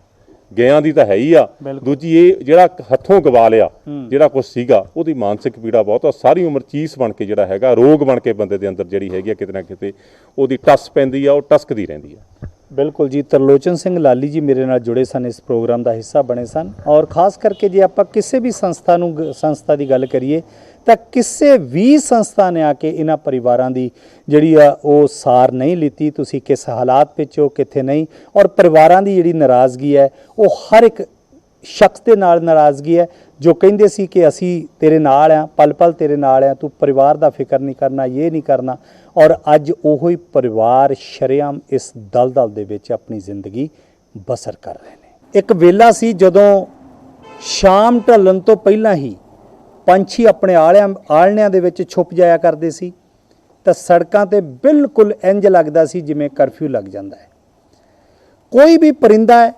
ਗਿਆਂ ਦੀ ਤਾਂ ਹੈ ਹੀ ਆ, ਦੂਜੀ ਇਹ ਜਿਹੜਾ ਹੱਥੋਂ ਗਵਾ ਲਿਆ ਜਿਹੜਾ ਕੁਝ ਸੀਗਾ, ਉਹਦੀ ਮਾਨਸਿਕ ਪੀੜਾ ਬਹੁਤ ਆ। ਸਾਰੀ ਉਮਰ ਚੀਸ ਬਣ ਕੇ ਜਿਹੜਾ ਹੈਗਾ, ਰੋਗ ਬਣ ਕੇ ਬੰਦੇ ਦੇ ਅੰਦਰ ਜਿਹੜੀ ਹੈਗੀ ਆ, ਕਿਤੇ ਨਾ ਕਿਤੇ ਉਹਦੀ ਟੱਸ ਪੈਂਦੀ ਆ, ਉਹ ਟਸਕਦੀ ਰਹਿੰਦੀ ਆ। ਬਿਲਕੁਲ ਜੀ। ਤਰਲੋਚਨ ਸਿੰਘ ਲਾਲੀ ਜੀ ਮੇਰੇ ਨਾਲ ਜੁੜੇ ਸਨ, ਇਸ ਪ੍ਰੋਗਰਾਮ ਦਾ ਹਿੱਸਾ ਬਣੇ ਸਨ। ਔਰ ਖਾਸ ਕਰਕੇ ਜੇ ਆਪਾਂ ਕਿਸੇ ਵੀ ਸੰਸਥਾ ਦੀ ਗੱਲ ਕਰੀਏ ਤਾਂ ਕਿਸੇ ਵੀ ਸੰਸਥਾ ਨੇ ਆ ਕੇ ਇਹਨਾਂ ਪਰਿਵਾਰਾਂ ਦੀ ਜਿਹੜੀ ਆ ਉਹ ਸਾਰ ਨਹੀਂ ਲਿੱਤੀ। ਤੁਸੀਂ ਕਿਸ ਹਾਲਾਤ ਵਿੱਚ ਹੋ, ਕਿੱਥੇ ਨਹੀਂ, ਔਰ ਪਰਿਵਾਰਾਂ ਦੀ ਜਿਹੜੀ ਨਾਰਾਜ਼ਗੀ ਹੈ ਉਹ ਹਰ ਇੱਕ ਸ਼ਖਸ ਦੇ ਨਾਲ ਨਾਰਾਜ਼ਗੀ ਹੈ ਜੋ ਕਹਿੰਦੇ ਸੀ ਕਿ ਅਸੀਂ ਤੇਰੇ ਨਾਲ ਆ, ਪਲ ਪਲ ਤੇਰੇ ਨਾਲ ਆ, ਤੂੰ ਪਰਿਵਾਰ ਦਾ ਫਿਕਰ ਨਹੀਂ ਕਰਨਾ, ਇਹ ਨਹੀਂ ਕਰਨਾ, ਔਰ ਅੱਜ ਉਹੋ ਹੀ ਪਰਿਵਾਰ ਸ਼ਰੇਆਮ ਇਸ ਦਲਦਲ ਦੇ ਵਿੱਚ ਆਪਣੀ ਜ਼ਿੰਦਗੀ ਬਸਰ ਕਰ ਰਹੇ ਨੇ। ਇੱਕ ਵੇਲਾ ਸੀ ਜਦੋਂ ਸ਼ਾਮ ਢਲਣ ਤੋਂ ਪਹਿਲਾਂ ਹੀ ਪੰਛੀ ਆਪਣੇ ਆਲਣਿਆਂ ਦੇ ਵਿੱਚ ਛੁਪ ਜਾਇਆ ਕਰਦੇ ਸੀ ਤਾਂ ਸੜਕਾਂ ਤੇ ਬਿਲਕੁਲ ਇੰਜ ਲੱਗਦਾ ਸੀ ਜਿਵੇਂ ਕਰਫਿਊ ਲੱਗ ਜਾਂਦਾ ਹੈ। ਕੋਈ ਵੀ ਪਰਿੰਦਾ ਹੈ,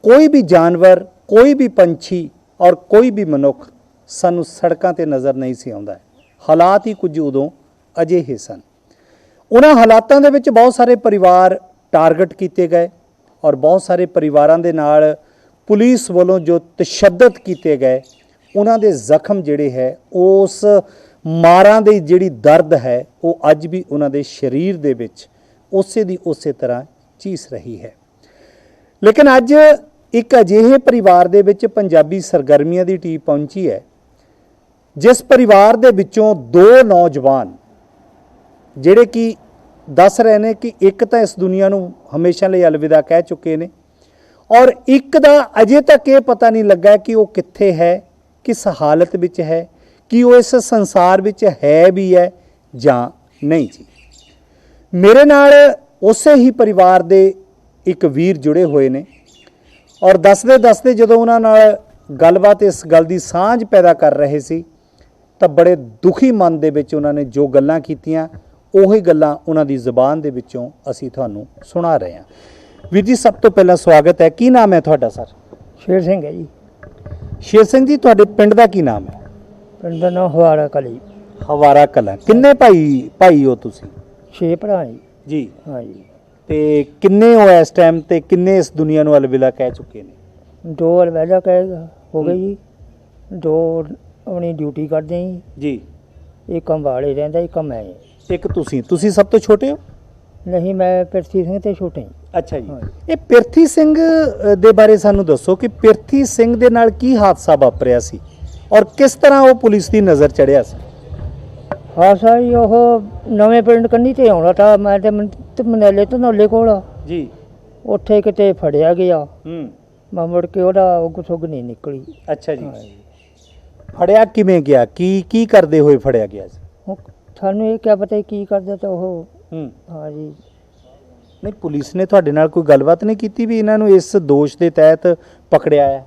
ਕੋਈ ਵੀ ਜਾਨਵਰ, ਕੋਈ ਵੀ ਪੰਛੀ ਔਰ ਕੋਈ ਵੀ ਮਨੁੱਖ ਸਾਨੂੰ ਸੜਕਾਂ ਤੇ ਨਜ਼ਰ ਨਹੀਂ ਸੀ ਆਉਂਦਾ। ਹਾਲਾਤ ਹੀ ਕੁਝ ਉਦੋਂ ਅਜਿਹੇ ਸਨ। ਉਹਨਾਂ ਹਾਲਾਤਾਂ ਦੇ ਵਿੱਚ ਬਹੁਤ ਸਾਰੇ ਪਰਿਵਾਰ ਟਾਰਗੇਟ ਕੀਤੇ ਗਏ ਔਰ ਬਹੁਤ ਸਾਰੇ ਪਰਿਵਾਰਾਂ ਦੇ ਨਾਲ ਪੁਲਿਸ ਵੱਲੋਂ ਜੋ ਤਸ਼ੱਦਦ ਕੀਤੇ ਗਏ, ਉਹਨਾਂ ਦੇ ਜ਼ਖਮ ਜਿਹੜੇ ਹੈ, ਉਸ ਮਾਰਾਂ ਦੀ ਜਿਹੜੀ ਦਰਦ ਹੈ, ਉਹ ਅੱਜ ਵੀ ਉਹਨਾਂ ਦੇ ਸਰੀਰ ਦੇ ਵਿੱਚ ਉਸੇ ਦੀ ਉਸੇ ਤਰ੍ਹਾਂ ਚੀਸ ਰਹੀ ਹੈ। ਲੇਕਿਨ ਅੱਜ ਇੱਕ ਅਜਿਹੇ ਪਰਿਵਾਰ ਦੇ ਵਿੱਚ ਪੰਜਾਬੀ ਸਰਗਰਮੀਆਂ ਦੀ ਟੀਮ ਪਹੁੰਚੀ ਹੈ, ਜਿਸ ਪਰਿਵਾਰ ਦੇ ਵਿੱਚੋਂ 2 ਨੌਜਵਾਨ ਜਿਹੜੇ ਕਿ ਦੱਸ ਰਹੇ ਨੇ ਕਿ ਇੱਕ ਤਾਂ ਇਸ ਦੁਨੀਆ ਨੂੰ ਹਮੇਸ਼ਾ ਲਈ ਅਲਵਿਦਾ ਕਹਿ ਚੁੱਕੇ ਨੇ ਔਰ ਇੱਕ ਦਾ ਅਜੇ ਤੱਕ ਇਹ ਪਤਾ ਨਹੀਂ ਲੱਗਾ ਕਿ ਉਹ ਕਿੱਥੇ ਹੈ, ਕਿਸ ਹਾਲਤ ਵਿੱਚ ਹੈ, ਕਿ ਉਹ ਇਸ ਸੰਸਾਰ ਵਿੱਚ ਹੈ ਵੀ ਹੈ ਜਾਂ ਨਹੀਂ ਜੀ। ਮੇਰੇ ਨਾਲ ਉਸੇ ਹੀ ਪਰਿਵਾਰ ਦੇ ਇੱਕ ਵੀਰ ਜੁੜੇ ਹੋਏ ਨੇ ਔਰ ਦੱਸਦੇ ਜਦੋਂ ਉਹਨਾਂ ਨਾਲ ਗੱਲਬਾਤ ਇਸ ਗੱਲ ਦੀ ਸਾਂਝ ਪੈਦਾ ਕਰ ਰਹੇ ਸੀ ਤਾਂ ਬੜੇ ਦੁਖੀ ਮਨ ਦੇ ਵਿੱਚ ਉਹਨਾਂ ਨੇ ਜੋ ਗੱਲਾਂ ਕੀਤੀਆਂ, ਉਹੀ ਗੱਲਾਂ ਉਹਨਾਂ ਦੀ ਜ਼ੁਬਾਨ ਦੇ ਵਿੱਚੋਂ ਅਸੀਂ ਤੁਹਾਨੂੰ ਸੁਣਾ ਰਹੇ ਹਾਂ। ਵੀਰ ਜੀ, ਸਭ ਤੋਂ ਪਹਿਲਾਂ ਸਵਾਗਤ ਹੈ। ਕੀ ਨਾਮ ਹੈ ਤੁਹਾਡਾ ਸਰ? ਸ਼ੇਰ ਸਿੰਘ ਹੈ ਜੀ। ਸ਼ੇਰ ਸਿੰਘ ਜੀ, ਤੁਹਾਡੇ ਪਿੰਡ ਦਾ ਕੀ ਨਾਮ ਹੈ? ਪਿੰਡ ਦਾ ਨਾਮ ਹਵਾਰਾ ਕਲੀ। ਹਵਾਰਾ ਕਲਾਂ। ਕਿੰਨੇ ਭਾਈ ਹੋ ਤੁਸੀਂ? 6 ਭਰਾ ਜੀ। ਹਾਂ ਜੀ। ਤੇ ਕਿੰਨੇ ਹੋ ਇਸ ਟਾਈਮ ਤੇ ਕਿੰਨੇ ਇਸ ਦੁਨੀਆ ਨੂੰ ਅਲਵਿਦਾ ਕਹਿ ਚੁੱਕੇ ਨੇ? 2 ਅਲਵਿਦਾ ਕਹੇਗਾ ਹੋ ਗਏ ਜੀ, 2 ਆਪਣੀ ਡਿਊਟੀ ਕਰਦੇ ਜੀ। ਇੱਕ ਅੰਬਾਲੇ ਰਹਿੰਦਾ, ਇੱਕ ਮੈਂ। ਇੱਕ ਤੁਸੀਂ ਸਭ ਤੋਂ ਛੋਟੇ ਹੋ? ਨਹੀਂ, ਮੈਂ ਪਿਰਥੀ ਸਿੰਘ ਤੇ ਛੋਟੇ। ਅੱਛਾ ਜੀ। ਇਹ ਪਿਰਥੀ ਸਿੰਘ ਦੇ ਬਾਰੇ ਸਾਨੂੰ ਦੱਸੋ ਕਿ ਪਿਰਥੀ ਸਿੰਘ ਦੇ ਨਾਲ ਕੀ ਹਾਦਸਾ ਵਾਪਰਿਆ ਸੀ ਔਰ ਕਿਸ ਤਰ੍ਹਾਂ ਉਹ ਪੁਲਿਸ ਦੀ ਨਜ਼ਰ ਚੜਿਆ ਸੀ? ਹਾਂ ਸਰ ਜੀ, ਉਹ ਨਵੇਂ ਪਿੰਡ ਕੰਨੀ ਤੇ ਆਉਣਾ ਤਾਂ ਮੈਂ ਤੇ ਮਨੇਲੇ ਤੋਂ ਨੌਲੇ ਕੋਲ ਜੀ। ਉੱਥੇ ਕਿਤੇ ਫੜਿਆ ਗਿਆ। ਮੈਂ ਮੁੜ ਕੇ ਉਹਦਾ ਉਗ ਸੁਗ ਨਹੀਂ ਨਿਕਲੀ। ਅੱਛਾ ਜੀ। ਫੜਿਆ ਕਿਵੇਂ ਗਿਆ? ਕੀ ਕਰਦੇ ਹੋਏ ਫੜਿਆ ਗਿਆ ਸੀ? ਸਾਨੂੰ ਇਹ ਕਿਆ ਪਤਾ ਕੀ ਕਰਦਾ ਤਾਂ ਉਹ। ਹਾਂ ਜੀ। ਨਹੀਂ, ਪੁਲਿਸ ਨੇ ਤੁਹਾਡੇ ਨਾਲ ਕੋਈ ਗੱਲਬਾਤ ਨਹੀਂ ਕੀਤੀ ਵੀ ਇਹਨਾਂ ਨੂੰ ਇਸ ਦੋਸ਼ ਦੇ ਤਹਿਤ ਪਕੜਿਆ ਹੈ?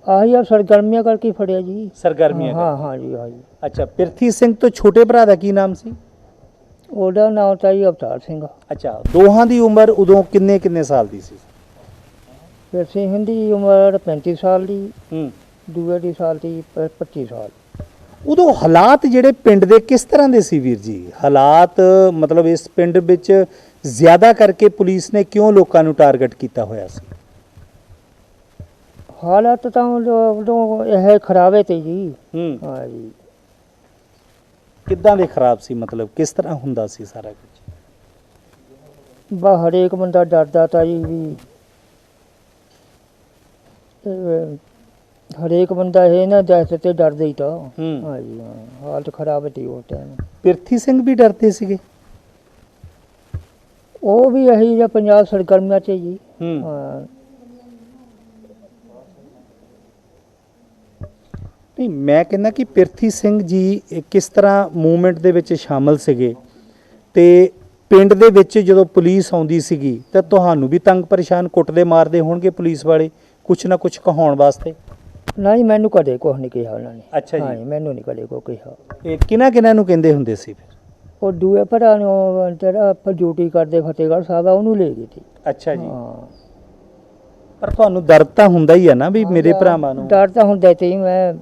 ਆਹੀ ਆ ਸਰਗਰਮੀਆਂ ਕਰਕੇ ਫੜਿਆ ਜੀ। ਸਰਗਰਮੀਆਂ? ਹਾਂ ਜੀ, ਹਾਂ ਜੀ। ਅੱਛਾ। ਪਿਰਥੀ ਸਿੰਘ ਤੋਂ ਛੋਟੇ ਭਰਾ ਦਾ ਕੀ ਨਾਮ ਸੀ? ਉਹਦਾ ਨਾਮ ਤਾਂ ਜੀ ਅਵਤਾਰ ਸਿੰਘ। ਅੱਛਾ। ਦੋਹਾਂ ਦੀ ਉਮਰ ਉਦੋਂ ਕਿੰਨੇ ਸਾਲ ਦੀ ਸੀ? ਪਿਰਥੀ ਸਿੰਘ ਦੀ ਉਮਰ 35 ਸਾਲ ਦੀ, ਦੂਏ ਦੀ ਸਾਲ ਦੀ 25 ਸਾਲ। ਉਦੋਂ ਹਾਲਾਤ ਜਿਹੜੇ ਪਿੰਡ ਦੇ ਕਿਸ ਤਰ੍ਹਾਂ ਦੇ ਸੀ ਵੀਰ ਜੀ? ਹਾਲਾਤ ਮਤਲਬ ਇਸ ਪਿੰਡ ਵਿੱਚ ਜ਼ਿਆਦਾ ਕਰਕੇ ਪੁਲਿਸ ਨੇ ਕਿਉਂ ਲੋਕਾਂ ਨੂੰ ਟਾਰਗੇਟ ਕੀਤਾ ਹੋਇਆ ਸੀ? ਹਾਲਾਤ ਤਾਂ ਉਦੋਂ ਇਹ ਖਰਾਬੇ ਤੇ ਜੀ। ਹਾਂ ਜੀ। ਕਿੱਦਾਂ ਦੇ ਖਰਾਬ ਸੀ? ਮਤਲਬ ਕਿਸ ਤਰ੍ਹਾਂ ਹੁੰਦਾ ਸੀ ਸਾਰਾ ਕੁਝ? ਹਰੇਕ ਬੰਦਾ ਡਰਦਾ ਤਾਂ ਜੀ ਵੀ ਹਰੇਕ ਬੰਦਾ ਇਹ ਨਾ ਦਹਿਸ਼ਤ ਤੇ ਡਰਦਾ ਹੀ ਤਾਂ। ਹਾਂ ਜੀ। ਹਾਲਤ ਖਰਾਬ ਤੀ ਉਸ ਟਾਈਮ। ਪਿਰਥੀ ਸਿੰਘ ਵੀ ਡਰਦੇ ਸੀਗੇ? ਉਹ ਵੀ ਇਹੀ ਜਿਹਾ ਪੰਜਾਬ ਸਰਗਰਮੀਆਂ 'ਚ ਜੀ। ਹਾਂ। ਨਹੀਂ, ਮੈਂ ਕਹਿੰਦਾ ਕਿ ਪਿਰਥੀ ਸਿੰਘ ਜੀ ਕਿਸ ਤਰ੍ਹਾਂ ਮੂਵਮੈਂਟ ਦੇ ਵਿੱਚ ਸ਼ਾਮਲ ਸੀਗੇ ਤੇ ਪਿੰਡ ਦੇ ਵਿੱਚ ਜਦੋਂ ਪੁਲਿਸ ਆਉਂਦੀ ਸੀਗੀ ਤਾਂ ਤੁਹਾਨੂੰ ਵੀ ਤੰਗ ਪਰੇਸ਼ਾਨ ਕੁੱਟਦੇ ਮਾਰਦੇ ਹੋਣਗੇ ਪੁਲਿਸ ਵਾਲੇ ਕੁਛ ਨਾ ਕੁਛ ਕਹਾਉਣ ਵਾਸਤੇ? ਨਹੀਂ, ਮੈਨੂੰ ਕਦੇ ਕੁਛ ਨਹੀਂ ਕਿਹਾ ਉਹਨਾਂ ਨੇ। ਅੱਛਾ ਜੀ। ਹਾਂ, ਮੈਨੂੰ ਨਹੀਂ ਕਦੇ ਕੁਛ ਕਿਹਾ। ਇਹ ਕਿਹਨਾਂ ਨੂੰ ਕਹਿੰਦੇ ਹੁੰਦੇ ਸੀ ਫਿਰ? ਉਹ ਦੂਏ ਭਰਾ ਨੂੰ ਜਿਹੜਾ ਆਪਾਂ ਡਿਊਟੀ ਕਰਦੇ ਫਤਿਹਗੜ੍ਹ ਸਾਹਿਬ ਆ, ਉਹਨੂੰ ਲੈ ਗਈ ਸੀ। ਅੱਛਾ ਜੀ। ਹਾਂ। ਪਰ ਤੁਹਾਨੂੰ ਦਰਦ ਤਾਂ ਹੁੰਦਾ ਹੀ ਹੈ ਨਾ ਵੀ ਮੇਰੇ ਭਰਾਵਾਂ ਨੂੰ? ਡਰ ਤਾਂ ਹੁੰਦਾ ਤੇ ਮੈਂ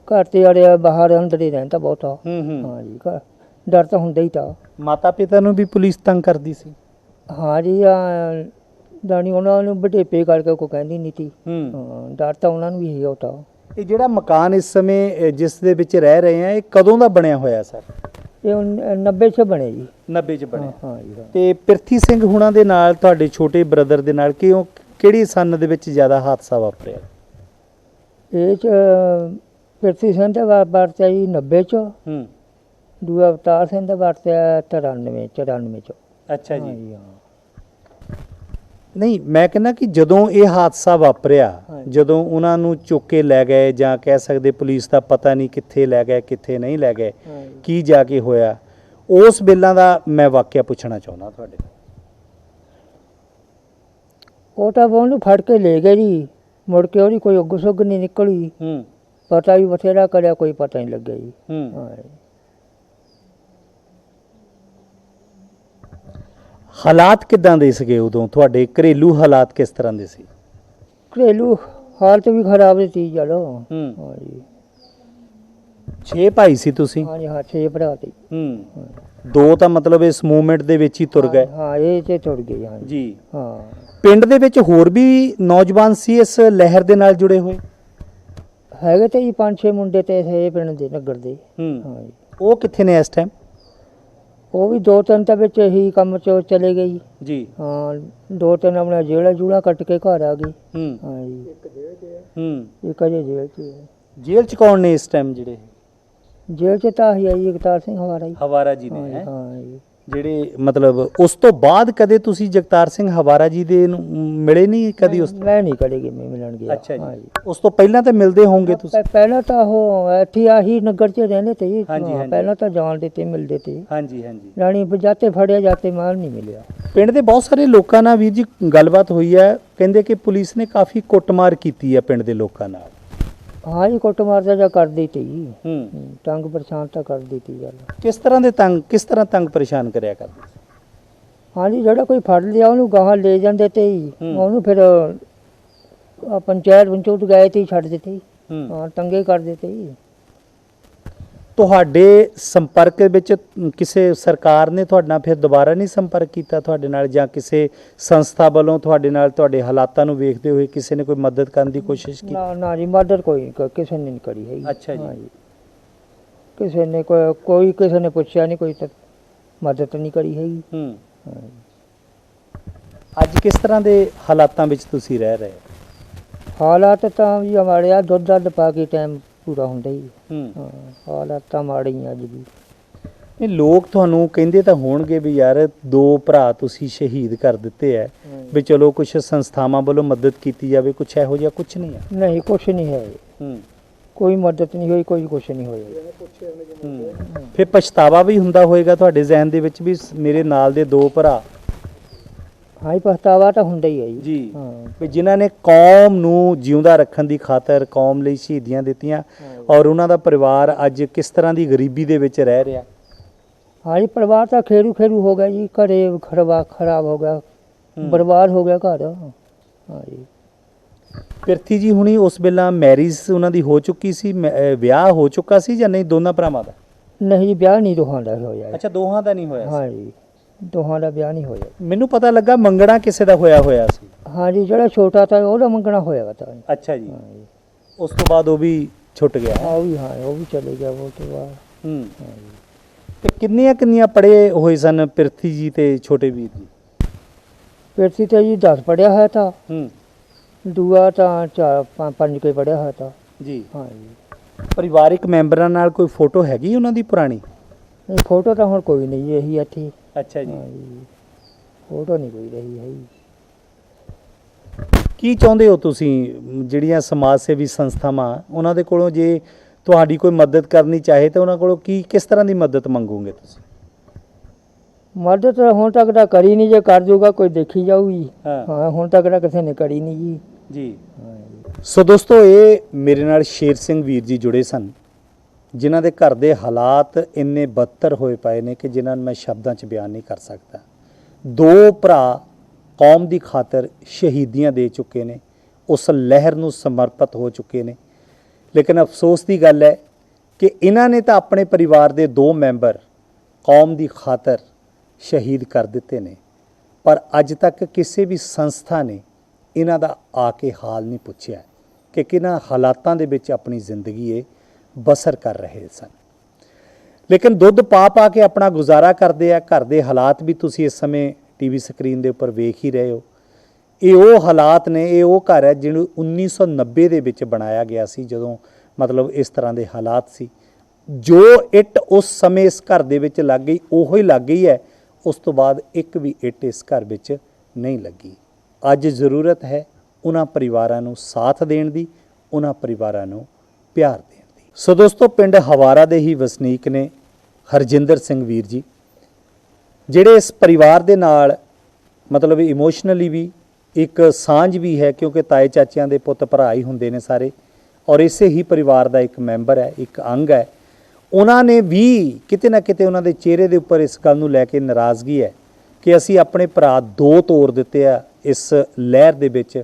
ਘਰ ਤੇ ਅੜਿਆ ਬਾਹਰ ਅੰਦਰ ਹੀ ਰਹਿੰਦਾ ਬਹੁਤਾ। ਹਾਂ ਜੀ। ਡਰ ਤਾਂ ਹੁੰਦਾ ਹੀ ਤਾਂ। ਮਾਤਾ ਪਿਤਾ ਨੂੰ ਵੀ ਪੁਲਿਸ ਤੰਗ ਕਰਦੀ ਸੀ? ਹਾਂ ਜੀ। ਦਾਣੀ ਉਹਨਾਂ ਨੂੰ ਵਡੇਪੇ ਕਰਕੇ ਕੋਈ ਕਹਿੰਦੀ ਨਹੀਂ ਤੀ। ਡਰ ਤਾਂ ਉਹਨਾਂ ਨੂੰ ਵੀ ਹੀ ਹੋਤਾ। ਇਹ ਜਿਹੜਾ ਮਕਾਨ ਇਸ ਸਮੇਂ ਜਿਸ ਦੇ ਵਿੱਚ ਰਹਿ ਰਹੇ ਆ, ਇਹ ਕਦੋਂ ਦਾ ਬਣਿਆ ਹੋਇਆ ਸਰ? ਇਹ 90 'ਚ ਬਣੇ ਜੀ। 90 'ਚ ਬਣਿਆ। ਹਾਂ ਜੀ। ਤੇ ਪਿਰਥੀ ਸਿੰਘ ਹੁਣਾਂ ਦੇ ਨਾਲ ਤੁਹਾਡੇ ਛੋਟੇ ਬ੍ਰਦਰ ਦੇ ਨਾਲ ਕਿਹੜੀ ਸੰਨ ਦੇ ਵਿੱਚ ਜ਼ਿਆਦਾ ਹਾਦਸਾ ਵਾਪਰਿਆ? ਇਹ 'ਚ ਪਿਰਥੀ ਸਿੰਘ ਦਾ ਵਰਤਿਆ ਜੀ 90 'ਚ। ਦੂਆ ਅਵਤਾਰ ਸਿੰਘ ਦਾ ਵਰਤਿਆ 93 'ਚ। ਅੱਛਾ ਜੀ। ਨਹੀਂ, ਮੈਂ ਕਹਿੰਦਾ ਕਿ ਜਦੋਂ ਇਹ ਹਾਦਸਾ ਵਾਪਰਿਆ, ਜਦੋਂ ਉਹਨਾਂ ਨੂੰ ਚੁੱਕ ਕੇ ਲੈ ਗਏ ਜਾਂ ਕਹਿ ਸਕਦੇ ਪੁਲਿਸ ਦਾ ਪਤਾ ਨਹੀਂ ਕਿੱਥੇ ਲੈ ਗਏ ਕਿੱਥੇ ਨਹੀਂ ਲੈ ਗਏ, ਕੀ ਜਾ ਕੇ ਹੋਇਆ, ਉਸ ਵੇਲਾਂ ਦਾ ਮੈਂ ਵਾਕਿਆ ਪੁੱਛਣਾ ਚਾਹੁੰਦਾ ਤੁਹਾਡੇ ਤੋਂ। ਉਹ ਤਾਂ ਉਹਨੂੰ ਫੜ ਕੇ ਲੈ ਗਏ ਜੀ, ਮੁੜ ਕੇ ਉਹਦੀ ਕੋਈ ਉੱਗ ਸੁੱਗ ਨਹੀਂ ਨਿਕਲੀ। ਪਤਾ ਵੀ ਬਥੇਰਾ ਕਰਿਆ, ਕੋਈ ਪਤਾ ਨਹੀਂ ਲੱਗਿਆ ਜੀ। ਹਾਂ। ਹਾਲਾਤ ਕਿੱਦਾਂ ਦੇ ਸੀਗੇ ਉਦੋਂ ਤੁਹਾਡੇ? ਘਰੇਲੂ ਹਾਲਾਤ ਕਿਸ ਤਰ੍ਹਾਂ ਦੇ ਸੀ? ਘਰੇਲੂ ਹਾਲਤ ਵੀ ਖਰਾਬ ਸੀ ਚਲੋ। ਹਾਂ ਜੀ। 6 ਭਾਈ ਸੀ ਤੁਸੀਂ? ਹਾਂ ਜੀ, ਹਾਂ 6 ਭਰਾ ਸੀ। 2 ਤਾਂ ਮਤਲਬ ਇਸ ਮੂਵਮੈਂਟ ਦੇ ਵਿੱਚ ਹੀ ਤੁਰ ਗਏ? ਹਾਂ, ਇਹ ਤੇ ਤੁਰ ਗਏ। ਹਾਂ ਜੀ। ਹਾਂ। ਪਿੰਡ ਦੇ ਵਿੱਚ ਹੋਰ ਵੀ ਨੌਜਵਾਨ ਸੀ ਇਸ ਲਹਿਰ ਦੇ ਨਾਲ ਜੁੜੇ ਹੋਏ? ਹੈਗੇ ਤੇ ਜੀ 5-6 ਮੁੰਡੇ ਤੇ ਇਹ ਪਿੰਡ ਦੇ ਨਗਰ ਦੇ। ਹਾਂ ਜੀ। ਉਹ ਕਿੱਥੇ ਨੇ ਇਸ ਟਾਈਮ? ਉਹ ਵੀ 2-3 ਤਾਂ ਵਿੱਚ ਇਹੀ ਕੰਮ 'ਚ ਚਲੇ ਗਏ ਜੀ। ਹਾਂ, 2-3 ਆਪਣਾ ਜਿਹੜਾ ਜੂੜਾ ਕੱਟ ਕੇ ਘਰ ਆ ਗਏ। ਹਾਂ ਜੀ। ਇੱਕ ਅਜੇ ਜੇਲ੍ਹ 'ਚ ਹੈ। ਜੇਲ੍ਹ 'ਚ ਕੌਣ ਨੇ ਇਸ ਟਾਈਮ ਜਿਹੜੇ? ਜੇਲ੍ਹ 'ਚ ਤਾਂ ਆਹੀ ਹੈ ਜੀ, ਜਗਤਾਰ ਸਿੰਘ ਹਵਾਰਾ ਜੀ। ਹਵਾਰਾ ਜੀ ਨੇ? ਹੈਂ? ਹਾਂ ਜੀ। ਜਿਹੜੇ ਮਤਲਬ ਉਸ ਤੋਂ ਬਾਅਦ ਕਦੇ ਤੁਸੀਂ ਜਗਤਾਰ ਸਿੰਘ ਹਵਾਰਾ ਜੀ ਦੇ ਨੂੰ ਮਿਲੇ ਨਹੀਂ ਕਦੀ? ਉਸ ਮੈਂ ਨਹੀਂ ਕਦੇ ਮਿਲਣ ਗਿਆ। ਅੱਛਾ ਜੀ। ਉਸ ਤੋਂ ਪਹਿਲਾਂ ਤਾਂ ਮਿਲਦੇ ਹੋਵੋਗੇ ਤੁਸੀਂ? ਪਹਿਲਾਂ ਤਾਂ ਉਹ ਇੱਥੇ ਆਹੀ ਨਗਰ 'ਚ ਰਹਿੰਦੇ ਤੇ ਜੀ। ਹਾਂਜੀ, ਹਾਂਜੀ। ਪਹਿਲਾਂ ਤਾਂ ਜਾਣਦੇ ਤੇ ਮਿਲਦੇ ਤੇ। ਹਾਂਜੀ ਹਾਂਜੀ। ਰਾਣੀ ਜਾਤੇ ਫੜਿਆ ਜਾਤੇ ਮਾਲ ਨਹੀਂ ਮਿਲਿਆ। ਪਿੰਡ ਦੇ ਬਹੁਤ ਸਾਰੇ ਲੋਕਾਂ ਨਾਲ ਵੀਰ ਜੀ ਗੱਲਬਾਤ ਹੋਈ ਹੈ, ਕਹਿੰਦੇ ਕਿ ਪੁਲਿਸ ਨੇ ਕਾਫੀ ਕੁੱਟਮਾਰ ਕੀਤੀ ਹੈ ਪਿੰਡ ਦੇ ਲੋਕਾਂ ਨਾਲ। ਹਾਂ ਜੀ, ਕੁੱਟਮਾਰ ਤਾਂ ਕਰਦੀ ਤੀ ਜੀ। ਤੰਗ ਪਰੇਸ਼ਾਨ ਤਾਂ ਕਰਦੀ ਤੀ ਗੱਲ। ਕਿਸ ਤਰ੍ਹਾਂ ਤੰਗ ਪਰੇਸ਼ਾਨ ਕਰਿਆ ਕਰਦੇ? ਹਾਂ ਜੀ, ਜਿਹੜਾ ਕੋਈ ਫੜ ਲਿਆ ਉਹਨੂੰ ਗਾਹਾਂ ਲੈ ਜਾਂਦੇ ਤੇ ਜੀ, ਉਹਨੂੰ ਫਿਰ ਪੰਚਾਇਤ ਗਏ ਤੇ ਛੱਡ ਦਿੱਤੇ। ਹਾਂ, ਤੰਗੇ ਕਰ ਦਿੱਤੇ ਜੀ। ਤੁਹਾਡੇ ਸੰਪਰਕ ਵਿੱਚ ਕਿਸੇ ਸਰਕਾਰ ਨੇ ਤੁਹਾਡੇ ਨਾਲ ਫਿਰ ਦੁਬਾਰਾ ਨਹੀਂ ਸੰਪਰਕ ਕੀਤਾ ਤੁਹਾਡੇ ਨਾਲ, ਜਾਂ ਕਿਸੇ ਸੰਸਥਾ ਵੱਲੋਂ ਤੁਹਾਡੇ ਨਾਲ ਤੁਹਾਡੇ ਹਾਲਾਤਾਂ ਨੂੰ ਵੇਖਦੇ ਹੋਏ ਕਿਸੇ ਨੇ ਕੋਈ ਮਦਦ ਕਰਨ ਦੀ ਕੋਸ਼ਿਸ਼ ਕੀਤੀ? ਨਾ ਜੀ, ਮਦਦ ਕਿਸੇ ਨੇ ਨਹੀਂ ਕਰੀ ਹੈ। ਅੱਛਾ ਜੀ। ਕਿਸੇ ਨੇ ਕੋਈ ਕਿਸੇ ਨੇ ਪੁੱਛਿਆ ਨਹੀਂ, ਕੋਈ ਮਦਦ ਨਹੀਂ ਕਰੀ ਹੈਗੀ। ਅੱਜ ਕਿਸ ਤਰ੍ਹਾਂ ਦੇ ਹਾਲਾਤਾਂ ਵਿੱਚ ਤੁਸੀਂ ਰਹਿ ਰਹੇ? ਹਾਲਾਤ ਤਾਂ ਜੀ ਮਾੜੇ ਆ, ਦੁੱਧ ਦੱਧ ਪਾ ਕੇ ਟਾਈਮ ਪੂਰਾ ਹੁੰਦਾ ਹੀ। ਹਾਂ, ਹਾਲਾਤ ਤਾਂ ਮਾੜੇ ਹੀ ਅੱਜ ਵੀ। ਇਹ ਲੋਕ ਤੁਹਾਨੂੰ ਕਹਿੰਦੇ ਤਾਂ ਹੋਣਗੇ ਵੀ ਯਾਰ 2 ਭਰਾ ਤੁਸੀਂ ਸ਼ਹੀਦ ਕਰ ਦਿੱਤੇ ਐ, ਵੀ ਚਲੋ ਕੁਝ ਸੰਸਥਾਵਾਂ ਵੱਲੋਂ ਮਦਦ ਕੀਤੀ ਜਾਵੇ, ਕੁਝ ਇਹੋ ਜਿਹਾ ਕੁਝ ਨਹੀਂ ਹੈ? ਨਹੀਂ, ਕੁਛ ਨਹੀਂ ਹੈ। ਕੋਈ ਮਦਦ ਨਹੀਂ ਹੋਈ, ਕੋਈ ਕੁਛ ਨਹੀਂ ਹੋਇਆ। ਫਿਰ ਪਛਤਾਵਾ ਵੀ ਹੁੰਦਾ ਹੋਏਗਾ ਤੁਹਾਡੇ ਜ਼ਿਹਨ ਦੇ ਵਿੱਚ ਵੀ ਮੇਰੇ ਨਾਲ ਦੇ 2 ਭਰਾ? ਹਾਂ, ਪਛਤਾਵਾ ਤਾਂ ਹੁੰਦਾ ਹੀ ਹੈ ਜੀ। ਵੀ ਜਿਨ੍ਹਾਂ ਨੇ ਕੌਮ ਨੂੰ ਜਿਉਂਦਾ ਰੱਖਣ ਦੀ ਖਾਤਰ ਕੌਮ ਲਈ ਸ਼ਹੀਦੀਆਂ ਦਿੱਤੀਆਂ, ਔਰ ਉਹਨਾਂ ਦਾ ਪਰਿਵਾਰ ਅੱਜ ਕਿਸ ਤਰ੍ਹਾਂ ਦੀ ਗਰੀਬੀ ਦੇ ਵਿੱਚ ਰਹਿ ਰਿਹਾ। ਹਾਂ ਜੀ, ਪਰਿਵਾਰ ਤਾਂ ਖੇਰੂ ਹੋ ਗਿਆ ਜੀ, ਘਰੇ ਖਰਾਬ ਹੋ ਗਿਆ, ਬਰਬਾਦ ਹੋ ਗਿਆ ਘਰ। ਹਾਂ ਜੀ। ਪਿਰਥੀ ਜੀ ਹੁਣੀ ਉਸ ਵੇਲੇ ਮੈਰਿਜ ਉਹਨਾਂ ਦੀ ਹੋ ਚੁੱਕੀ ਸੀ, ਵਿਆਹ ਹੋ ਚੁੱਕਾ ਸੀ ਜਾਂ ਨਹੀਂ ਦੋਨਾਂ ਭਰਾਵਾਂ ਦਾ? ਨਹੀਂ ਜੀ, ਵਿਆਹ ਨਹੀਂ ਦੋਹਾਂ ਦਾ ਹੋਇਆ। ਅੱਛਾ, ਦੋਹਾਂ ਦਾ ਨਹੀਂ ਹੋਇਆ? ਹਾਂ ਜੀ, ਦੋਹਾਂ ਦਾ ਵਿਆਹ ਨਹੀਂ ਹੋਇਆ। ਮੈਨੂੰ ਪਤਾ ਲੱਗਾ ਮੰਗਣਾ ਕਿਸੇ ਦਾ ਹੋਇਆ ਸੀ। ਹਾਂ ਜੀ, ਜਿਹੜਾ ਛੋਟਾ ਤਾਂ ਉਹਦਾ ਮੰਗਣਾ ਹੋਇਆ ਤਾਂ। ਅੱਛਾ ਜੀ। ਉਸ ਤੋਂ ਬਾਅਦ ਉਹ ਵੀ ਛੁੱਟ ਗਿਆ? ਉਹ ਵੀ ਚਲੇ ਗਿਆ ਉਹ ਤੋਂ ਬਾਅਦ। ਤੇ ਕਿੰਨੀਆਂ ਪੜ੍ਹੇ ਹੋਏ ਸਨ ਪਿਰਥੀ ਜੀ ਤੇ ਛੋਟੇ ਵੀਰ ਜੀ? ਪਿਰਥੀ ਤੇ ਜੀ 10 ਪੜਿਆ ਹੋਇਆ ਤਾਂ। ਦੂਆ ਤਾਂ 4-5 ਕੇ ਪੜਿਆ ਹੋਇਆ ਤਾਂ ਜੀ। ਹਾਂ ਜੀ। ਪਰਿਵਾਰਿਕ ਮੈਂਬਰਾਂ ਨਾਲ ਕੋਈ ਫੋਟੋ ਹੈਗੀ ਉਹਨਾਂ ਦੀ ਪੁਰਾਣੀ? ਨਹੀਂ, ਫੋਟੋ ਤਾਂ ਹੁਣ ਕੋਈ ਨਹੀਂ ਜੀ, ਇਹੀ ਇੱਥੇ। ਅੱਛਾ ਜੀ। ਫੋਟੋ ਨਹੀਂ ਕੋਈ ਰਹੀ ਹੈ। ਕੀ ਚਾਹੁੰਦੇ ਹੋ ਤੁਸੀਂ, ਜਿਹੜੀਆਂ ਸਮਾਜ ਸੇਵੀ ਸੰਸਥਾਵਾਂ ਉਹਨਾਂ ਦੇ ਕੋਲੋਂ ਜੇ ਤੁਹਾਡੀ ਕੋਈ ਮਦਦ ਕਰਨੀ ਚਾਹੇ ਤਾਂ ਉਹਨਾਂ ਕੋਲੋਂ ਕਿਸ ਤਰ੍ਹਾਂ ਦੀ ਮਦਦ ਮੰਗੋਗੇ ਤੁਸੀਂ? ਮਦਦ ਤਾਂ ਹੁਣ ਤੱਕ ਤਾਂ ਕਰੀ ਨਹੀਂ, ਜੇ ਕਰ ਜੂਗਾ ਕੋਈ ਦੇਖੀ ਜਾਊਗੀ। ਹਾਂ, ਹੁਣ ਤੱਕ ਤਾਂ ਕਿਸੇ ਨੇ ਕਰੀ ਨਹੀਂ ਜੀ। ਜੀ। ਸੋ ਦੋਸਤੋ, ਇਹ ਮੇਰੇ ਨਾਲ ਸ਼ੇਰ ਸਿੰਘ ਵੀਰ ਜੀ ਜੁੜੇ ਸਨ, ਜਿਨ੍ਹਾਂ ਦੇ ਘਰ ਦੇ ਹਾਲਾਤ ਇੰਨੇ ਬਦਤਰ ਹੋਏ ਪਏ ਨੇ ਕਿ ਜਿਨ੍ਹਾਂ ਨੂੰ ਮੈਂ ਸ਼ਬਦਾਂ 'ਚ ਬਿਆਨ ਨਹੀਂ ਕਰ ਸਕਦਾ। 2 ਭਰਾ ਕੌਮ ਦੀ ਖਾਤਰ ਸ਼ਹੀਦੀਆਂ ਦੇ ਚੁੱਕੇ ਨੇ, ਉਸ ਲਹਿਰ ਨੂੰ ਸਮਰਪਿਤ ਹੋ ਚੁੱਕੇ ਨੇ। ਲੇਕਿਨ ਅਫਸੋਸ ਦੀ ਗੱਲ ਹੈ ਕਿ ਇਹਨਾਂ ਨੇ ਤਾਂ ਆਪਣੇ ਪਰਿਵਾਰ ਦੇ 2 ਮੈਂਬਰ ਕੌਮ ਦੀ ਖਾਤਰ ਸ਼ਹੀਦ ਕਰ ਦਿੱਤੇ ਨੇ, ਪਰ ਅੱਜ ਤੱਕ ਕਿਸੇ ਵੀ ਸੰਸਥਾ ਨੇ ਇਹਨਾਂ ਦਾ ਆ ਕੇ ਹਾਲ ਨਹੀਂ ਪੁੱਛਿਆ ਕਿ ਕਿਹਨਾਂ ਹਾਲਾਤਾਂ ਦੇ ਵਿੱਚ ਆਪਣੀ ਜ਼ਿੰਦਗੀ ਇਹ ਬਸਰ ਕਰ ਰਹੇ ਸਨ। ਲੇਕਿਨ ਦੁੱਧ ਪਾ ਕੇ ਆਪਣਾ ਗੁਜ਼ਾਰਾ ਕਰਦੇ ਆ। ਘਰ ਦੇ ਹਾਲਾਤ ਵੀ ਤੁਸੀਂ ਇਸ ਸਮੇਂ ਟੀਵੀ ਸਕਰੀਨ ਦੇ ਉੱਪਰ ਵੇਖ ਹੀ ਰਹੇ ਹੋ। ਇਹ ਉਹ ਹਾਲਾਤ ਨੇ, ਇਹ ਉਹ ਘਰ ਹੈ ਜਿਹਨੂੰ 1990 ਦੇ ਵਿੱਚ ਬਣਾਇਆ ਗਿਆ ਸੀ, ਜਦੋਂ ਮਤਲਬ ਇਸ ਤਰ੍ਹਾਂ ਦੇ ਹਾਲਾਤ ਸੀ। ਜੋ ਇੱਟ ਉਸ ਸਮੇਂ ਇਸ ਘਰ ਦੇ ਵਿੱਚ ਲੱਗ ਗਈ ਉਹੀ ਲੱਗ ਗਈ ਹੈ। ਉਸ ਤੋਂ ਬਾਅਦ ਇੱਕ ਵੀ ਇੱਟ ਇਸ ਘਰ ਵਿੱਚ ਨਹੀਂ ਲੱਗੀ। ਅੱਜ ਜ਼ਰੂਰਤ ਹੈ ਉਹਨਾਂ ਪਰਿਵਾਰਾਂ ਨੂੰ ਸਾਥ ਦੇਣ ਦੀ, ਉਹਨਾਂ ਪਰਿਵਾਰਾਂ ਨੂੰ ਪਿਆਰ ਦੇਣ ਦੀ। ਸੋ ਦੋਸਤੋ, ਪਿੰਡ ਹਵਾਰਾ ਦੇ ਹੀ ਵਸਨੀਕ ਨੇ ਹਰਜਿੰਦਰ ਸਿੰਘ ਵੀਰ ਜੀ, ਜਿਹੜੇ ਇਸ ਪਰਿਵਾਰ ਦੇ ਨਾਲ ਮਤਲਬ ਇਮੋਸ਼ਨਲੀ ਵੀ ਇੱਕ ਸਾਂਝ ਵੀ ਹੈ, ਕਿਉਂਕਿ ਤਾਏ ਚਾਚਿਆਂ ਦੇ ਪੁੱਤ ਭਰਾ ਹੀ ਹੁੰਦੇ ਨੇ ਸਾਰੇ, ਔਰ ਇਸੇ ਹੀ ਪਰਿਵਾਰ ਦਾ ਇੱਕ ਮੈਂਬਰ ਹੈ, ਇੱਕ ਅੰਗ ਹੈ। ਉਹਨਾਂ ਨੇ ਵੀ ਕਿਤੇ ਨਾ ਕਿਤੇ ਉਹਨਾਂ ਦੇ ਚਿਹਰੇ ਦੇ ਉੱਪਰ ਇਸ ਗੱਲ ਨੂੰ ਲੈ ਕੇ ਨਾਰਾਜ਼ਗੀ ਹੈ ਕਿ ਅਸੀਂ ਆਪਣੇ ਭਰਾ ਦੋ ਤੋੜ ਦਿੱਤੇ ਆ ਇਸ ਲਹਿਰ ਦੇ ਵਿੱਚ,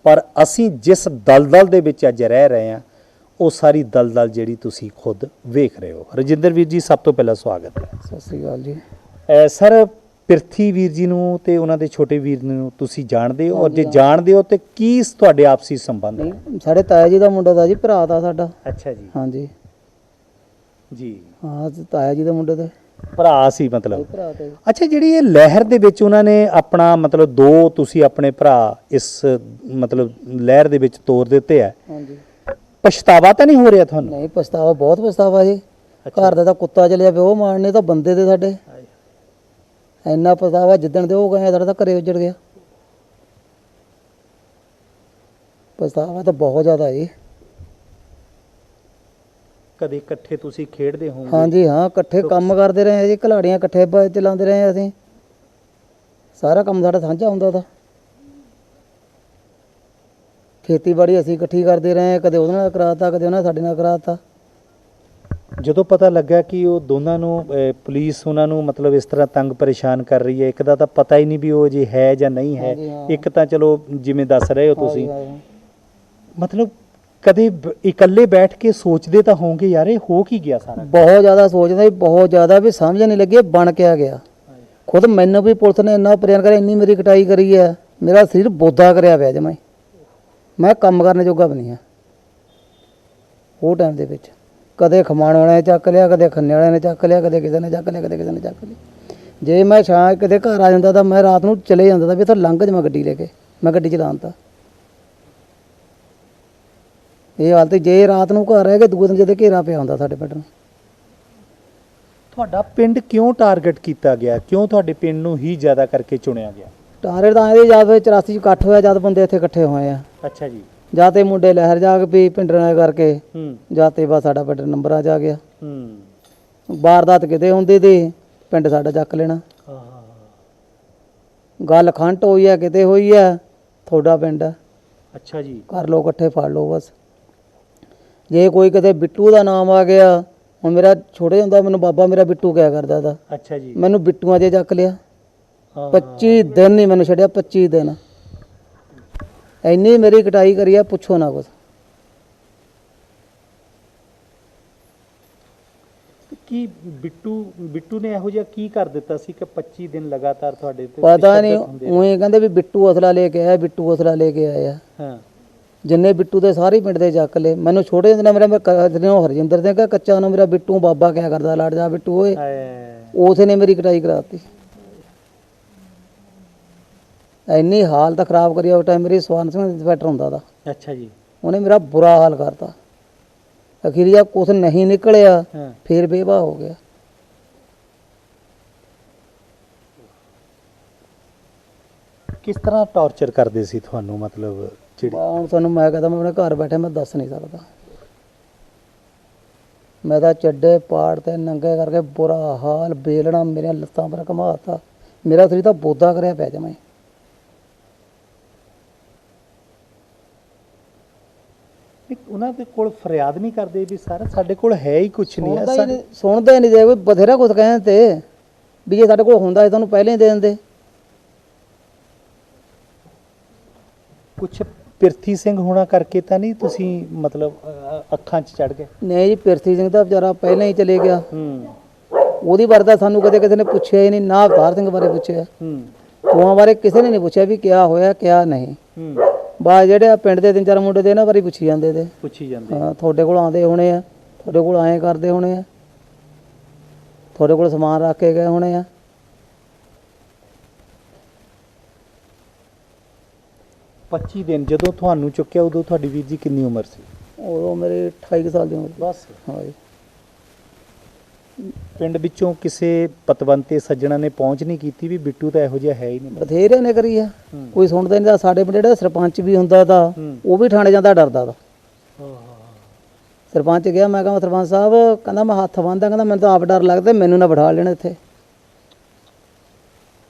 ਪਰ ਅਸੀਂ ਜਿਸ ਦਲਦਲ ਦੇ ਵਿੱਚ ਅੱਜ ਰਹਿ ਰਹੇ ਹਾਂ ਉਹ ਸਾਰੀ ਦਲਦਲ ਜਿਹੜੀ ਤੁਸੀਂ ਖੁਦ ਵੇਖ ਰਹੇ ਹੋ। ਰਜਿੰਦਰ ਵੀਰ ਜੀ, ਸਭ ਤੋਂ ਪਹਿਲਾਂ ਸਵਾਗਤ ਹੈ। ਸਤਿ ਸ੍ਰੀ ਅਕਾਲ ਜੀ। ਸਰ, ਪਿਰਥੀ ਵੀਰ ਜੀ ਨੂੰ ਤੇ ਉਹਨਾਂ ਦੇ ਛੋਟੇ ਵੀਰ ਨੂੰ ਤੁਸੀਂ ਜਾਣਦੇ ਹੋ, ਔਰ ਜੇ ਜਾਣਦੇ ਹੋ ਤੇ ਕੀ ਤੁਹਾਡੇ ਆਪਸੀ ਸੰਬੰਧ ਹੈ? ਸਾਡੇ ਤਾਇਆ ਜੀ ਦਾ ਮੁੰਡਾ ਦਾ ਜੀ, ਭਰਾ ਦਾ ਸਾਡਾ। ਅੱਛਾ ਜੀ। ਹਾਂਜੀ ਜੀ। ਹਾਂ, ਤਾਇਆ ਜੀ ਦੇ ਮੁੰਡੇ ਦੇ ਭਰਾ ਸੀ ਮਤਲਬ। ਭਰਾ ਤੇ ਅੱਛਾ, ਜਿਹੜੀ ਇਹ ਲਹਿਰ ਦੇ ਵਿੱਚ ਉਹਨਾਂ ਨੇ ਆਪਣਾ ਮਤਲਬ ਦੋ ਤੁਸੀਂ ਆਪਣੇ ਭਰਾ ਇਸ ਮਤਲਬ ਲਹਿਰ ਦੇ ਵਿੱਚ ਤੋਰ ਦਿੱਤੇ ਆ, ਹਾਂਜੀ। ਪਛਤਾਵਾ ਤਾਂ ਨਹੀਂ ਹੋ ਰਿਹਾ ਤੁਹਾਨੂੰ? ਨਹੀਂ, ਪਛਤਾਵਾ ਬਹੁਤ ਪਛਤਾਵਾ ਜੀ। ਘਰ ਦਾ ਤਾਂ ਕੁੱਤਾ ਚਲਿਆ ਪਿਆ, ਉਹ ਮਾਰਨੇ ਤਾਂ ਬੰਦੇ ਦੇ ਸਾਡੇ। ਇੰਨਾ ਪਛਤਾਵਾ, ਜਿੱਦਣ ਦੇ ਉਹ ਗਏ ਸਾਡਾ ਤਾਂ ਘਰੇ ਉੱਜੜ ਗਿਆ। ਪਛਤਾਵਾ ਤਾਂ ਬਹੁਤ ਜ਼ਿਆਦਾ ਜੀ। ਕਦੇ ਇਕੱਠੇ ਤੁਸੀਂ ਖੇਡਦੇ ਹੋਵੋਗੇ? ਹਾਂਜੀ ਹਾਂ, ਇਕੱਠੇ ਕੰਮ ਕਰਦੇ ਰਹੇ ਜੀ, ਘਲਾੜੀਆਂ ਇਕੱਠੇ ਚਲਾਉਂਦੇ ਰਹੇ ਅਸੀਂ। ਸਾਰਾ ਕੰਮ ਸਾਡਾ ਸਾਂਝਾ ਹੁੰਦਾ ਤਾ। ਖੇਤੀਬਾੜੀ ਅਸੀਂ ਇਕੱਠੀ ਕਰਦੇ ਰਹੇ, ਕਦੇ ਉਹਦੇ ਨਾਲ ਕਰਾਤਾ, ਕਦੇ ਉਹਨਾਂ ਸਾਡੇ ਨਾਲ ਕਰਾਤਾ। ਜਦੋਂ ਪਤਾ ਲੱਗਾ ਕਿ ਉਹ ਦੋਨਾਂ ਨੂੰ ਪੁਲਿਸ ਉਹਨਾਂ ਨੂੰ ਮਤਲਬ ਇਸ ਤਰ੍ਹਾਂ ਤੰਗ ਪਰੇਸ਼ਾਨ ਕਰ ਰਹੀ ਹੈ, ਇੱਕ ਦਾ ਤਾਂ ਪਤਾ ਹੀ ਨਹੀਂ ਵੀ ਉਹ ਜੇ ਹੈ ਜਾਂ ਨਹੀਂ ਹੈ, ਇੱਕ ਤਾਂ ਚਲੋ ਜਿਵੇਂ ਦੱਸ ਰਹੇ ਹੋ ਤੁਸੀਂ, ਮਤਲਬ ਕਦੇ ਇਕੱਲੇ ਬੈਠ ਕੇ ਸੋਚਦੇ ਤਾਂ ਹੋਵੋਗੇ ਯਾਰ ਇਹ ਹੋ ਕੀ ਗਿਆ ਸਾਰਾ? ਬਹੁਤ ਜ਼ਿਆਦਾ ਸੋਚਦਾ ਜੀ, ਬਹੁਤ ਜ਼ਿਆਦਾ, ਵੀ ਸਮਝ ਨਹੀਂ ਲੱਗੀ ਬਣ ਕੇ ਆ ਗਿਆ। ਖੁਦ ਮੈਨੂੰ ਵੀ ਪੁਲਿਸ ਨੇ ਇੰਨਾ ਪਰੇਸ਼ਾਨ ਕਰਿਆ, ਇੰਨੀ ਮੇਰੀ ਕਟਾਈ ਕਰੀ ਹੈ, ਮੇਰਾ ਸਰੀਰ ਬੋਦਾ ਕਰਿਆ ਪਿਆ ਜਮਾਂ ਹੀ। ਮੈਂ ਕੰਮ ਕਰਨ ਜੋਗਾ ਵੀ ਨਹੀਂ ਆ ਉਹ ਟਾਈਮ ਦੇ ਵਿੱਚ। ਕਦੇ ਖਮਾਣ ਵਾਲਿਆਂ ਨੇ ਚੱਕ ਲਿਆ, ਕਦੇ ਖੰਨੇ ਵਾਲਿਆਂ ਨੇ ਚੱਕ ਲਿਆ, ਕਦੇ ਕਿਸੇ ਨੇ ਚੱਕ ਲਿਆ, ਕਦੇ ਕਿਸੇ ਨੇ ਚੱਕ ਲਿਆ। ਜੇ ਮੈਂ ਸ਼ਾਮ ਕਿਤੇ ਘਰ ਆ ਜਾਂਦਾ ਤਾਂ ਮੈਂ ਰਾਤ ਨੂੰ ਚਲੇ ਜਾਂਦਾ ਤਾਂ ਵੀ ਇੱਥੋਂ ਲੰਘ ਜਾਵਾਂ ਗੱਡੀ ਲੈ ਕੇ, ਮੈਂ ਗੱਡੀ ਚਲਾਉਣ ਤਾਂ। ਇਹ ਹਾਲਤ, ਜੇ ਰਾਤ ਨੂੰ ਘਰ ਰਹਿ ਕੇ ਦੂਜੇ ਦਿਨ ਜਦੋਂ ਘੇਰਾ ਪਿਆ ਹੁੰਦਾ ਸਾਡੇ ਪਿੰਡ ਨੂੰ। ਤੁਹਾਡਾ ਪਿੰਡ ਕਿਉਂ ਟਾਰਗੇਟ ਕੀਤਾ ਗਿਆ, ਕਿਉਂ ਤੁਹਾਡੇ ਪਿੰਡ ਨੂੰ ਹੀ ਜ਼ਿਆਦਾ ਕਰਕੇ ਚੁਣਿਆ ਗਿਆ? ਟਾਰੇ ਤਾਂ ਇਹਦੇ ਜਦ 84 ਚ ਇਕੱਠ ਹੋਇਆ, ਜਦ ਬੰਦੇ ਇੱਥੇ ਇਕੱਠੇ ਹੋਏ ਆ। ਅੱਛਾ ਜੀ। ਜਾਂ ਤੇ ਮੁੰਡੇ ਲਹਿਰ ਜਾ ਕੇ ਵੀ ਪਿੰਡਰਾਂ ਕਰਕੇ, ਜਾਂ ਤੇ ਬਸ ਸਾਡਾ ਪਿੰਡ ਨੰਬਰਾਂ 'ਚ ਆ ਗਿਆ। ਵਾਰਦਾਤ ਕਿਤੇ ਹੁੰਦੀ ਤੇ ਪਿੰਡ ਸਾਡਾ ਚੱਕ ਲੈਣਾ। ਗੱਲ ਖੰਟ ਹੋਈ ਆ ਕਿਤੇ ਹੋਈ ਆ, ਤੁਹਾਡਾ ਪਿੰਡ ਆ। ਅੱਛਾ ਜੀ। ਕਰ ਲਓ ਇਕੱਠੇ, ਫੜ ਲਓ ਬਸ। ਜੇ ਕੋਈ ਕਿਤੇ ਬਿੱਟੂ ਦਾ ਨਾਮ ਆ ਗਿਆ, ਹੁਣ ਮੇਰਾ ਛੋਟੇ ਹੁੰਦਾ ਮੈਨੂੰ ਬਾਬਾ ਮੇਰਾ ਬਿੱਟੂ ਕਿਹਾ ਕਰਦਾ ਤਾ। ਅੱਛਾ ਜੀ। ਮੈਨੂੰ ਬਿੱਟੂਆਂ 'ਚ ਚੱਕ ਲਿਆ। 25 ਦਿਨ ਨਹੀਂ ਮੈਨੂੰ ਛੱਡਿਆ, 25 ਦਿਨ। ਇੰਨੀ ਮੇਰੀ ਕਟਾਈ ਕਰੀ ਆ, ਪੁੱਛੋ ਨਾ ਕੁਛ। ਕੀ ਬਿੱਟੂ ਨੇ ਇਹੋ ਜਿਹਾ ਕੀ ਕਰ ਦਿੱਤਾ ਸੀ ਕਿ 25 ਦਿਨ ਲਗਾਤਾਰ ਤੁਹਾਡੇ ਤੇ ਪਤਾ ਨਹੀਂ, ਉਹੀ ਕਹਿੰਦੇ ਵੀ ਬਿੱਟੂ ਅਸਲਾ ਲੈ ਕੇ ਆਇਆ, ਬਿੱਟੂ ਅਸਲਾ ਲੈ ਕੇ ਆਇਆ। ਹਾਂ। ਜਿੰਨੇ ਬਿੱਟੂ ਦੇ ਸਾਰੇ ਪਿੰਡ ਦੇ ਚੱਕ ਲਏ। ਮੈਨੂੰ ਛੋਟੇ ਹੁੰਦੇ ਮੇਰਾ ਹਰਜਿੰਦਰ ਸਿੰਘ ਕੱਚਾ ਨੂੰ ਮੇਰਾ ਬਿੱਟੂ ਬਾਬਾ ਕਿਹਾ ਕਰਦਾ, ਲੜ ਜਾ ਬਿੱਟੂ ਓਏ। ਉਸੇ ਨੇ ਮੇਰੀ ਕਟਾਈ ਕਰਾਤੀ। ਇੰਨੀ ਹਾਲਤ ਖਰਾਬ ਕਰੀ ਉਸ ਟਾਈਮ ਮੇਰੀ ਸਵਾਨ ਸਿੰਘ ਇੰਸਪੈਕਟਰ ਹੁੰਦਾ ਤਾ। ਅੱਛਾ ਜੀ। ਉਹਨੇ ਮੇਰਾ ਬੁਰਾ ਹਾਲ ਕਰਤਾ। ਅਖੀਰੀਆ ਕੁਛ ਨਹੀਂ ਨਿਕਲਿਆ, ਫਿਰ ਬੇਵਾ ਹੋ ਗਿਆ। ਕਿਸ ਤਰ੍ਹਾਂ ਟੌਰਚਰ ਕਰਦੇ ਸੀ ਤੁਹਾਨੂੰ, ਮਤਲਬ ਜਿਹੜੇ? ਹੁਣ ਤੁਹਾਨੂੰ ਮੈਂ ਕਹਦਾ, ਮੈਂ ਆਪਣੇ ਘਰ ਬੈਠੇ ਮੈਂ ਦੱਸ ਨਹੀਂ ਸਕਦਾ। ਮੈਂ ਤਾਂ ਚੱਡੇ ਪਾੜ ਤੇ ਨੰਗੇ ਕਰਕੇ ਬੁਰਾ ਹਾਲ, ਬੇਲਣਾ ਮੇਰੀਆਂ ਲੱਤਾਂ ਪਰ ਘੁਮਾਤਾ। ਮੇਰਾ ਸਰੀਰ ਤਾਂ ਬੋਦਾ ਕਰਿਆ ਪਿਆ ਜਮਾਂ। ਉਹਨਾਂ ਦੇ ਕੋਲ ਫਰਿਆਦ ਨਹੀਂ ਕਰਦੇ ਵੀ ਸਰ ਸਾਡੇ ਕੋਲ ਹੈ ਹੀ ਕੁਛ ਨਹੀਂ? ਸੁਣਦਾ ਹੀ ਨਹੀਂ ਜੇ ਕੋਈ ਬਥੇਰਾ ਕੁਛ ਕਹਿਣ ਤੇ ਵੀ ਜੇ ਸਾਡੇ ਕੋਲ ਹੁੰਦਾ ਸੀ ਤੁਹਾਨੂੰ ਪਹਿਲਾਂ ਹੀ ਦੇ ਦਿੰਦੇ। ਕੁਛ ਪਿਰਥੀ ਸਿੰਘ ਹੋਣਾ ਕਰਕੇ ਤਾਂ ਨਹੀਂ ਤੁਸੀਂ ਮਤਲਬ ਅੱਖਾਂ 'ਚ ਚੜ ਗਏ? ਨਹੀਂ ਜੀ, ਪਿਰਥੀ ਸਿੰਘ ਤਾਂ ਵਿਚਾਰਾ ਪਹਿਲਾਂ ਹੀ ਚਲੇ ਗਿਆ। ਉਹਦੀ ਬਾਰੇ ਤਾਂ ਸਾਨੂੰ ਕਦੇ ਕਿਸੇ ਨੇ ਪੁੱਛਿਆ ਹੀ ਨਹੀਂ, ਨਾ ਅਵਤਾਰ ਸਿੰਘ ਬਾਰੇ ਪੁੱਛਿਆ, ਦੋਵਾਂ ਬਾਰੇ ਕਿਸੇ ਨੇ ਨਹੀਂ ਪੁੱਛਿਆ ਵੀ ਕਿਆ ਹੋਇਆ ਕਿਆ ਨਹੀਂ। ਬਸ ਜਿਹੜੇ ਪਿੰਡ ਦੇ 3-4 ਮੁੰਡੇ ਦੇ ਇਹਨਾਂ ਬਾਰੇ ਪੁੱਛੀ ਜਾਂਦੇ ਤੇ। ਹਾਂ, ਤੁਹਾਡੇ ਕੋਲ ਆਉਂਦੇ ਹੋਣੇ ਆ, ਤੁਹਾਡੇ ਕੋਲ ਐਂ ਕਰਦੇ ਹੋਣੇ ਆ, ਤੁਹਾਡੇ ਕੋਲ ਸਮਾਨ ਰੱਖ ਕੇ ਗਏ ਹੋਣੇ ਆ। ਪੱਚੀ ਦਿਨ ਜਦੋਂ ਤੁਹਾਨੂੰ ਚੁੱਕਿਆ ਉਦੋਂ ਤੁਹਾਡੀ ਵੀਰ ਜੀ ਕਿੰਨੀ ਉਮਰ ਸੀ? ਉਦੋਂ ਮੇਰੇ 28 ਸਾਲ ਦੀ ਉਮਰ। ਬਸ। ਹਾਂ ਜੀ। ਪਿੰਡ ਵਿੱਚੋਂ ਕਿਸੇ ਪਤਵੰਤੇ ਸੱਜਣਾ ਨੇ ਪਹੁੰਚ ਨਹੀਂ ਕੀਤੀ ਵੀ ਬਿੱਟੂ ਤਾਂ ਇਹੋ ਜਿਹਾ ਹੈ ਹੀ ਨਹੀਂ? ਬਥੇਰੇ ਨੇ ਕਰੀ ਆ, ਕੋਈ ਸੁਣਦਾ ਨਹੀਂ ਤਾਂ। ਸਾਡੇ ਪਿੰਡ ਜਿਹੜਾ ਸਰਪੰਚ ਵੀ ਹੁੰਦਾ ਤਾਂ ਉਹ ਵੀ ਥਾਣੇ ਜਾਂਦਾ ਡਰਦਾ ਤਾ। ਸਰਪੰਚ ਗਿਆ, ਮੈਂ ਕਿਹਾ ਸਰਪੰਚ ਸਾਹਿਬ, ਕਹਿੰਦਾ ਮੈਂ ਹੱਥ ਬੰਨ੍ਹਦਾ, ਕਹਿੰਦਾ ਮੈਨੂੰ ਤਾਂ ਆਪ ਡਰ ਲੱਗਦਾ, ਮੈਨੂੰ ਨਾ ਬਿਠਾ ਲੈਣ ਇੱਥੇ।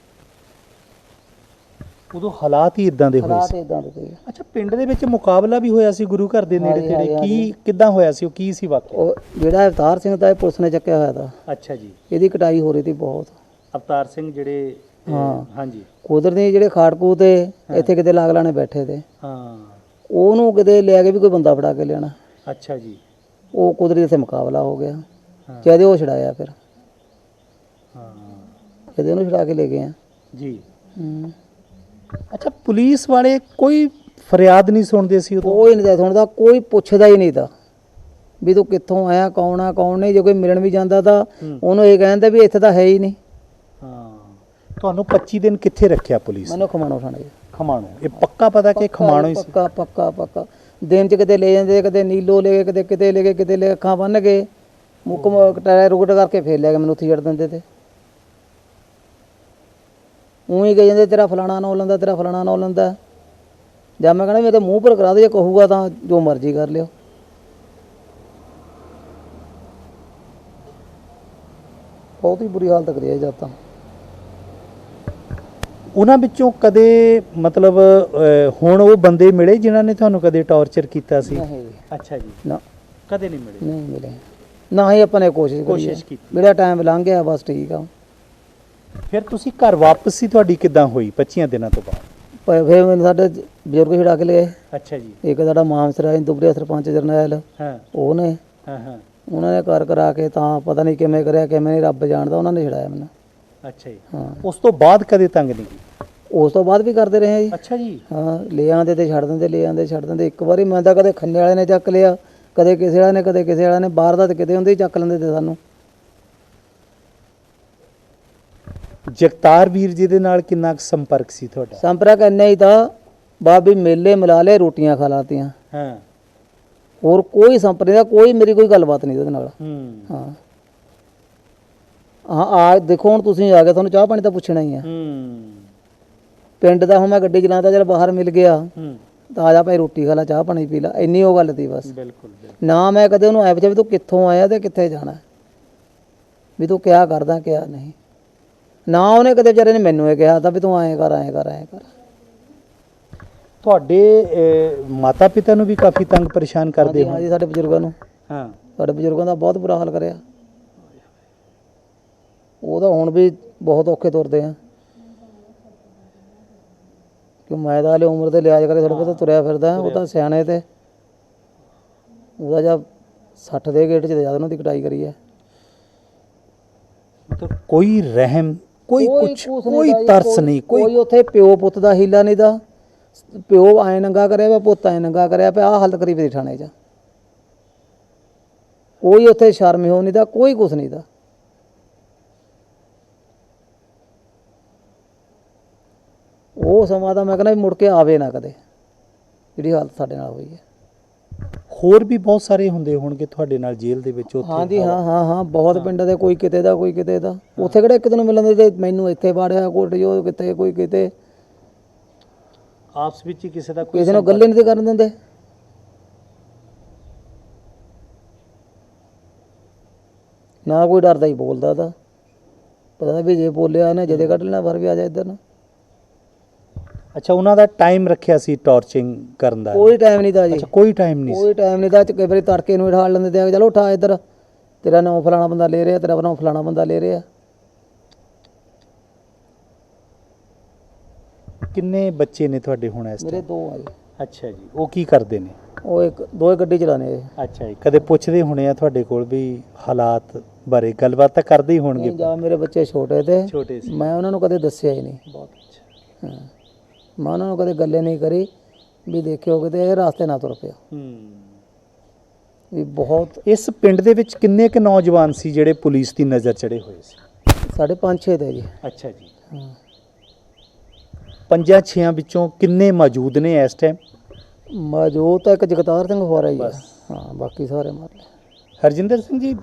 ਉਦੋਂ ਹਾਲਾਤ ਹੀ ਇਦਾਂ ਦੇ ਹੋਏ ਹਾਲਾਤ ਸੀ। ਇਦਾਂ ਦੇ ਸੀ। ਅੱਛਾ, ਪਿੰਡ ਦੇ ਵਿੱਚ ਮੁਕਾਬਲਾ ਵੀ ਹੋਇਆ ਸੀ ਗੁਰੂ ਘਰ ਦੇ ਨੇੜੇ ਹਾਂਜੀ, ਤੇੜੇ, ਹਾਂਜੀ, ਕੀ ਕਿੱਦਾਂ ਹੋਇਆ ਸੀ, ਉਹ ਕੀ ਸੀ ਵਾਕਿਆ? ਉਹ ਜਿਹੜਾ ਅਵਤਾਰ ਸਿੰਘ ਦਾ ਇਹ ਪੁਲਿਸ ਨੇ ਚੱਕਿਆ ਹੋਇਆ ਤਾ, ਅੱਛਾ ਜੀ। ਇਹਦੀ ਕਟਾਈ ਹੋ ਰਹੀ ਸੀ ਬਹੁਤ। ਅਵਤਾਰ ਸਿੰਘ ਜਿਹੜੇ ਹਾਂ। ਹਾਂਜੀ ਕੁਦਰਤੀ ਜਿਹੜੇ ਖਾੜਕੂ ਤੇ ਇੱਥੇ ਕਿਤੇ ਲਾਗ ਲਾਣੇ ਬੈਠੇ ਤੇ, ਹਾਂ। ਉਹਨੂੰ ਕਿਤੇ ਲਿਆ ਕੇ ਵੀ ਕੋਈ ਬੰਦਾ ਫੜਾ ਕੇ ਲਿਆਣਾ। ਅੱਛਾ ਜੀ। ਉਹ ਕੁਦਰਤੀ ਇੱਥੇ ਮੁਕਾਬਲਾ ਹੋ ਗਿਆ, ਹਾਂ। ਜਦੇ ਉਹ ਛਡਾਇਆ ਫਿਰ, ਹਾਂ ਜਦੇ ਉਹਨੂੰ ਛਡਾ ਕੇ ਲੈ ਗਏ ਆ। ਜੀ। ਹੂੰ। ਅੱਛਾ, ਪੁਲਿਸ ਵਾਲੇ ਕੋਈ ਫਰਿਆਦ ਨਹੀਂ ਸੁਣਦੇ ਸੀ ਉਦੋਂ? ਕੋਈ ਨਹੀਂ ਸੁਣਦਾ, ਕੋਈ ਪੁੱਛਦਾ ਹੀ ਨਹੀਂ ਤਾ ਵੀ ਤੂੰ ਕਿੱਥੋਂ ਆਇਆ, ਕੌਣ ਆ ਕੌਣ ਨਹੀਂ। ਜੇ ਕੋਈ ਮਿਲਣ ਵੀ ਜਾਂਦਾ ਤਾਂ ਉਹਨੂੰ ਇਹ ਕਹਿੰਦਾ ਵੀ ਇੱਥੇ ਤਾਂ ਹੈ ਹੀ ਨਹੀਂ। ਹਾਂ। ਤੁਹਾਨੂੰ 25 ਦਿਨ ਕਿੱਥੇ ਰੱਖਿਆ ਪੁਲਿਸ? ਮੈਨੂੰ ਖਮਾਣੋ ਥਾਣੇ ਖਮਾਣੋ। ਇਹ ਪੱਕਾ ਪਤਾ ਕਿ ਖਮਾਣੋ ਹੀ ਸੀ? ਪੱਕਾ ਪੱਕਾ ਪੱਕਾ। ਦਿਨ ਚ ਕਿਤੇ ਲੈ ਜਾਂਦੇ, ਕਿਤੇ ਨੀਲੋ ਲੈ ਗਏ, ਕਿਤੇ ਕਿਤੇ ਲੈ ਗਏ, ਕਿਤੇ ਲੈ ਅੱਖਾਂ ਬੰਨ੍ਹ ਕੇ ਮੁੱਕ ਟਾਇਰ ਰੁਕਟ ਕਰਕੇ ਫੇਰ ਲੈ ਕੇ ਮੈਨੂੰ ਉੱਥੇ ਛੱਡ ਦਿੰਦੇ ਤੇ। ਉਹੀ ਕਹੀ ਜਾਂਦੇ ਤੇਰਾ ਫਲਾਣਾ ਨਾਂ ਲੈਂਦਾ, ਤੇਰਾ ਫਲਾਣਾ ਨਾਂ ਲੈਂਦਾ। ਜਾਂ ਮੈਂ ਕਹਿੰਦਾ ਮੇਰੇ ਮੂੰਹ ਪਰ ਕਰਾ ਦੇ, ਜੇ ਕਹੂਗਾ ਤਾਂ ਜੋ ਮਰਜ਼ੀ ਕਰ ਲਿਓ। ਬਹੁਤ ਹੀ ਬੁਰੀ ਹਾਲਤ ਕਰੀ ਹੈ ਜਦ ਤਾਂ। ਉਹਨਾਂ ਵਿੱਚੋਂ ਕਦੇ ਮਤਲਬ ਹੁਣ ਉਹ ਬੰਦੇ ਮਿਲੇ ਜਿਨ੍ਹਾਂ ਨੇ ਤੁਹਾਨੂੰ ਕਦੇ ਟੌਰਚਰ ਕੀਤਾ ਸੀ? ਨਹੀਂ ਅੱਛਾ ਜੀ। ਨਾ, ਕਦੇ ਨਹੀਂ ਮਿਲੇ? ਨਹੀਂ ਮਿਲੇ। ਨਾ ਹੀ ਆਪਾਂ ਨੇ ਕੋਸ਼ਿਸ਼ ਕੀਤੀ। ਮੇਰਾ ਟਾਈਮ ਲੰਘ ਗਿਆ, ਬਸ ਠੀਕ ਆ। ਫਿਰ ਤੁਸੀਂ ਘਰ ਵਾਪਸੀ ਤੁਹਾਡੀ ਕਿੱਦਾਂ ਹੋਈ 25 ਦਿਨਾਂ ਤੋਂ ਬਾਅਦ? ਫਿਰ ਮੈਨੂੰ ਸਾਡੇ ਬਜ਼ੁਰਗ ਛਡਾ ਕੇ ਲਏ। ਅੱਛਾ ਜੀ। ਇੱਕ ਸਾਡਾ ਮਾਮਸਰਾ ਦੁਬੜਿਆ ਸਰਪੰਚ ਜਰਨੈਲ, ਹਾਂ ਉਹਨੇ ਹਾਂ ਹਾਂ। ਉਹਨਾਂ ਨੇ ਕਰ ਕਰਾ ਕੇ ਤਾਂ ਪਤਾ ਨਹੀਂ ਕਿਵੇਂ ਕਰਿਆ, ਕਿਵੇਂ ਨਹੀਂ, ਰੱਬ ਜਾਣਦਾ, ਉਹਨਾਂ ਨੇ ਛਡਾਇਆ ਮੈਨੂੰ। ਅੱਛਾ ਜੀ। ਹਾਂ। ਉਸ ਤੋਂ ਬਾਅਦ ਕਦੇ ਤੰਗ ਨਹੀਂ ਕੀਤਾ? ਉਸ ਤੋਂ ਬਾਅਦ ਵੀ ਕਰਦੇ ਰਹੇ ਆ ਜੀ। ਅੱਛਾ ਜੀ। ਹਾਂ, ਲੈ ਆਉਂਦੇ ਤੇ ਛੱਡ ਦਿੰਦੇ, ਲੈ ਆਉਂਦੇ ਛੱਡ ਦਿੰਦੇ। ਇੱਕ ਵਾਰੀ ਮੈਂ ਤਾਂ ਕਦੇ ਖੰਨੇ ਵਾਲੇ ਨੇ ਚੱਕ ਲਿਆ, ਕਦੇ ਕਿਸੇ ਵਾਲੇ ਨੇ, ਕਦੇ ਕਿਸੇ ਵਾਲੇ ਨੇ। ਬਾਹਰ ਦਾ ਤੇ ਕਿਤੇ ਹੁੰਦੇ ਹੀ ਚੱਕ ਲੈਂਦੇ ਤੇ ਸਾਨੂੰ। ਜਗਤਾਰ ਵੀਰ ਜੀ ਦੇ ਨਾਲ ਕਿੰਨਾ ਕੁ ਸੰਪਰਕ ਸੀ ਤੁਹਾਡਾ? ਸੰਪਰਕ ਇੰਨਾ ਹੀ ਤਾਂ, ਬਾਬੀ ਮੇਲੇ ਮਿਲਾ ਲਏ, ਰੋਟੀਆਂ ਖਾ ਲਾਤੀਆਂ, ਹਾਂ। ਹੋਰ ਕੋਈ ਸੰਪਰਕ ਨਹੀਂ, ਕੋਈ ਮੇਰੀ ਕੋਈ ਗੱਲਬਾਤ ਨਹੀਂ ਉਹਦੇ ਨਾਲ। ਹਾਂ ਹਾਂ। ਆ ਦੇਖੋ ਹੁਣ ਤੁਸੀਂ ਆ ਗਏ, ਤੁਹਾਨੂੰ ਚਾਹ ਪਾਣੀ ਤਾਂ ਪੁੱਛਣਾ ਹੀ ਆ। ਪਿੰਡ ਦਾ ਹੁਣ ਮੈਂ ਗੱਡੀ ਚਲਾਉਂਦਾ, ਜਦ ਬਾਹਰ ਮਿਲ ਗਿਆ ਤਾਂ ਆ ਜਾ ਭਾਈ ਰੋਟੀ ਖਾ ਲਾ, ਚਾਹ ਪਾਣੀ ਪੀ ਲਾ, ਇੰਨੀ ਉਹ ਗੱਲ ਤੀ ਬਸ। ਬਿਲਕੁਲ। ਨਾ ਮੈਂ ਕਦੇ ਉਹਨੂੰ ਐ ਪੁੱਛਿਆ ਵੀ ਤੂੰ ਕਿੱਥੋਂ ਆਇਆ ਤੇ ਕਿੱਥੇ ਜਾਣਾ, ਵੀ ਤੂੰ ਕਿਆ ਕਰਦਾ ਕਿਆ ਨਹੀਂ। ਨਾ ਉਹਨੇ ਕਦੇ ਵਿਚਾਰੇ ਨੇ ਮੈਨੂੰ ਇਹ ਕਿਹਾ ਤਾਂ ਵੀ ਤੂੰ ਐਂ ਕਰ ਐਂ ਕਰ ਐਂ ਕਰ। ਤੁਹਾਡੇ ਮਾਤਾ ਪਿਤਾ ਨੂੰ ਵੀ ਕਾਫੀ ਤੰਗ ਪਰੇਸ਼ਾਨ ਕਰਦੇ ਹੋ? ਹਾਂਜੀ, ਸਾਡੇ ਬਜ਼ੁਰਗਾਂ ਨੂੰ, ਹਾਂ। ਸਾਡੇ ਬਜ਼ੁਰਗਾਂ ਦਾ ਬਹੁਤ ਬੁਰਾ ਹਾਲ ਕਰਿਆ। ਉਹ ਤਾਂ ਹੁਣ ਵੀ ਬਹੁਤ ਔਖੇ ਤੁਰਦੇ ਆ, ਕਿ ਮੈਂ ਤਾਂ ਹਲੇ ਉਮਰ ਦੇ ਲਿਹਾਜ਼ ਕਰੇ ਤੁਹਾਡੇ ਕੋਲ ਤੁਰਿਆ ਫਿਰਦਾ। ਉਹ ਤਾਂ ਸਿਆਣੇ ਤੇ ਉਹਦਾ ਜਾਂ 60 ਦੇ ਗੇਟ 'ਚ ਜ਼ਿਆਦਾ ਉਹਨਾਂ ਦੀ ਕਟਾਈ ਕਰੀ ਹੈ। ਮਤਲਬ ਕੋਈ ਰਹਿਮ, ਕੋਈ ਕੁਛ, ਕੁਛ ਕੋਈ ਤਾਂ ਜੀ, ਤਰਸ ਨਹੀਂ, ਕੋਈ ਉੱਥੇ ਪਿਓ ਪੁੱਤ ਦਾ ਹੀਲਾ ਨਹੀਂ ਦਾ। ਪਿਓ ਐਂ ਨੰਗਾ ਕਰਿਆ ਪਿਆ, ਪੁੱਤ ਐਂ ਨੰਗਾ ਕਰਿਆ ਪਿਆ, ਆਹ ਹਾਲਤ ਕਰੀ ਪਈ ਥਾਣੇ 'ਚ। ਕੋਈ ਉੱਥੇ ਸ਼ਰਮ ਹੋ ਨਹੀਂ ਦਾ, ਕੋਈ ਕੁਛ ਨਹੀਂ ਦਾ। ਉਹ ਸਮਾਂ ਤਾਂ ਮੈਂ ਕਹਿੰਦਾ ਵੀ ਮੁੜ ਕੇ ਆਵੇ ਨਾ ਕਦੇ, ਜਿਹੜੀ ਹਾਲਤ ਸਾਡੇ ਨਾਲ ਹੋਈ ਹੈ। ਹੋਰ ਵੀ ਬਹੁਤ ਸਾਰੇ ਹੁੰਦੇ ਹੋਣਗੇ ਤੁਹਾਡੇ ਨਾਲ ਜੇਲ੍ਹ ਦੇ ਵਿੱਚ ਉੱਥੇ? ਹਾਂਜੀ ਹਾਂ ਹਾਂ ਹਾਂ, ਬਹੁਤ ਪਿੰਡਾਂ ਦੇ, ਕੋਈ ਕਿਤੇ ਦਾ ਕੋਈ ਕਿਤੇ ਦਾ। ਉੱਥੇ ਕਿਹੜੇ ਇੱਕ ਦਿਨ ਮਿਲਣ ਦੇ, ਮੈਨੂੰ ਇੱਥੇ ਵਾੜਿਆ ਕੋਟ ਜੋ ਕਿਤੇ, ਕੋਈ ਕਿਤੇ। ਆਪਸ ਵਿੱਚ ਹੀ ਕਿਸੇ ਦਾ ਕੋਈ ਕਿਸੇ ਨੂੰ ਗੱਲ ਹੀ ਨਹੀਂ ਕਰਨ ਦਿੰਦੇ। ਨਾ ਕੋਈ ਡਰਦਾ ਹੀ ਬੋਲਦਾ ਤਾਂ, ਪਤਾ ਵੀ ਜੇ ਬੋਲਿਆ ਇਹਨੇ ਜਦੇ ਕੱਢ ਲੈਣਾ, ਬਾਹਰ ਵੀ ਆ ਜਾ ਇੱਧਰ ਨੂੰ। ਅੱਛਾ, ਉਹਨਾਂ ਦਾ ਟਾਈਮ ਰੱਖਿਆ ਸੀ ਟਾਰਚਰਿੰਗ ਕਰਨ ਦਾ? ਕੋਈ ਟਾਈਮ ਨਹੀਂ ਦਾ ਜੀ, ਅੱਛਾ, ਕੋਈ ਟਾਈਮ ਨਹੀਂ ਸੀ? ਕੋਈ ਟਾਈਮ ਨਹੀਂ ਦਾ। ਕਈ ਵਾਰੀ ਤੜਕੇ ਨੂੰ ਉਠਾ ਲੈਂਦੇ ਤੇ ਚਲੋ ਉਠਾ ਇੱਧਰ, ਤੇਰਾ ਨਾਮ ਫਲਾਣਾ ਬੰਦਾ ਲੈ ਰਿਹਾ, ਤੇਰਾ ਨਾਮ ਫਲਾਣਾ ਬੰਦਾ ਲੈ ਰਿਹਾ। ਕਿੰਨੇ ਬੱਚੇ ਨੇ ਤੁਹਾਡੇ ਹੁਣ ਇਸ ਮੇਰੇ ਟਾਈਮ? 2 ਆ ਜੀ। ਅੱਛਾ ਜੀ। ਉਹ ਕੀ ਕਰਦੇ ਨੇ? ਉਹ ਇੱਕ ਦੋ ਗੱਡੀ ਚਲਾਉਂਦੇ ਆ। ਅੱਛਾ ਜੀ। ਕਦੇ ਪੁੱਛਦੇ ਹੋਣੇ ਆ ਤੁਹਾਡੇ ਕੋਲ ਵੀ ਹਾਲਾਤ ਬਾਰੇ? ਗੱਲਬਾਤ ਤਾਂ ਕਰਦੇ ਹੀ ਹੋਣਗੇ। ਜਾਂ ਮੇਰੇ ਬੱਚੇ ਛੋਟੇ ਤੇ ਛੋਟੇ ਸੀ? ਮੈਂ ਉਹਨਾਂ ਨੂੰ ਕਦੇ ਦੱਸਿਆ ਹੀ ਨਹੀਂ। ਬਹੁਤ ਅੱਛਾ। ਹਾਂ, ਮੈਂ ਉਹਨਾਂ ਨੂੰ ਕਦੇ ਗੱਲੇ ਨਹੀਂ ਕਰੀ ਵੀ ਦੇਖਿਓ ਕਿਤੇ ਇਹ ਰਾਸਤੇ ਨਾ ਤੁਰ ਪਿਆ। ਵੀ ਬਹੁਤ ਇਸ ਪਿੰਡ ਦੇ ਵਿੱਚ ਕਿੰਨੇ ਕੁ ਨੌਜਵਾਨ ਸੀ ਜਿਹੜੇ ਪੁਲਿਸ ਦੀ ਨਜ਼ਰ ਚੜੇ ਹੋਏ ਸੀ? ਸਾਡੇ 5-6 ਤੇ ਜੀ। ਅੱਛਾ ਜੀ। ਹਾਂ, 5-6 ਵਿੱਚੋਂ ਕਿੰਨੇ ਮੌਜੂਦ ਨੇ ਇਸ ਟਾਈਮ? ਮੌਜੂਦ ਤਾਂ ਇੱਕ ਜਗਤਾਰ ਸਿੰਘ ਹੋ ਰਿਹਾ ਹੀ ਆ। ਹਾਂ, ਬਾਕੀ ਸਾਰੇ ਮਰ ਲਏ। ਹਰਜਿੰਦਰ ਸਿੰਘ ਜੀ,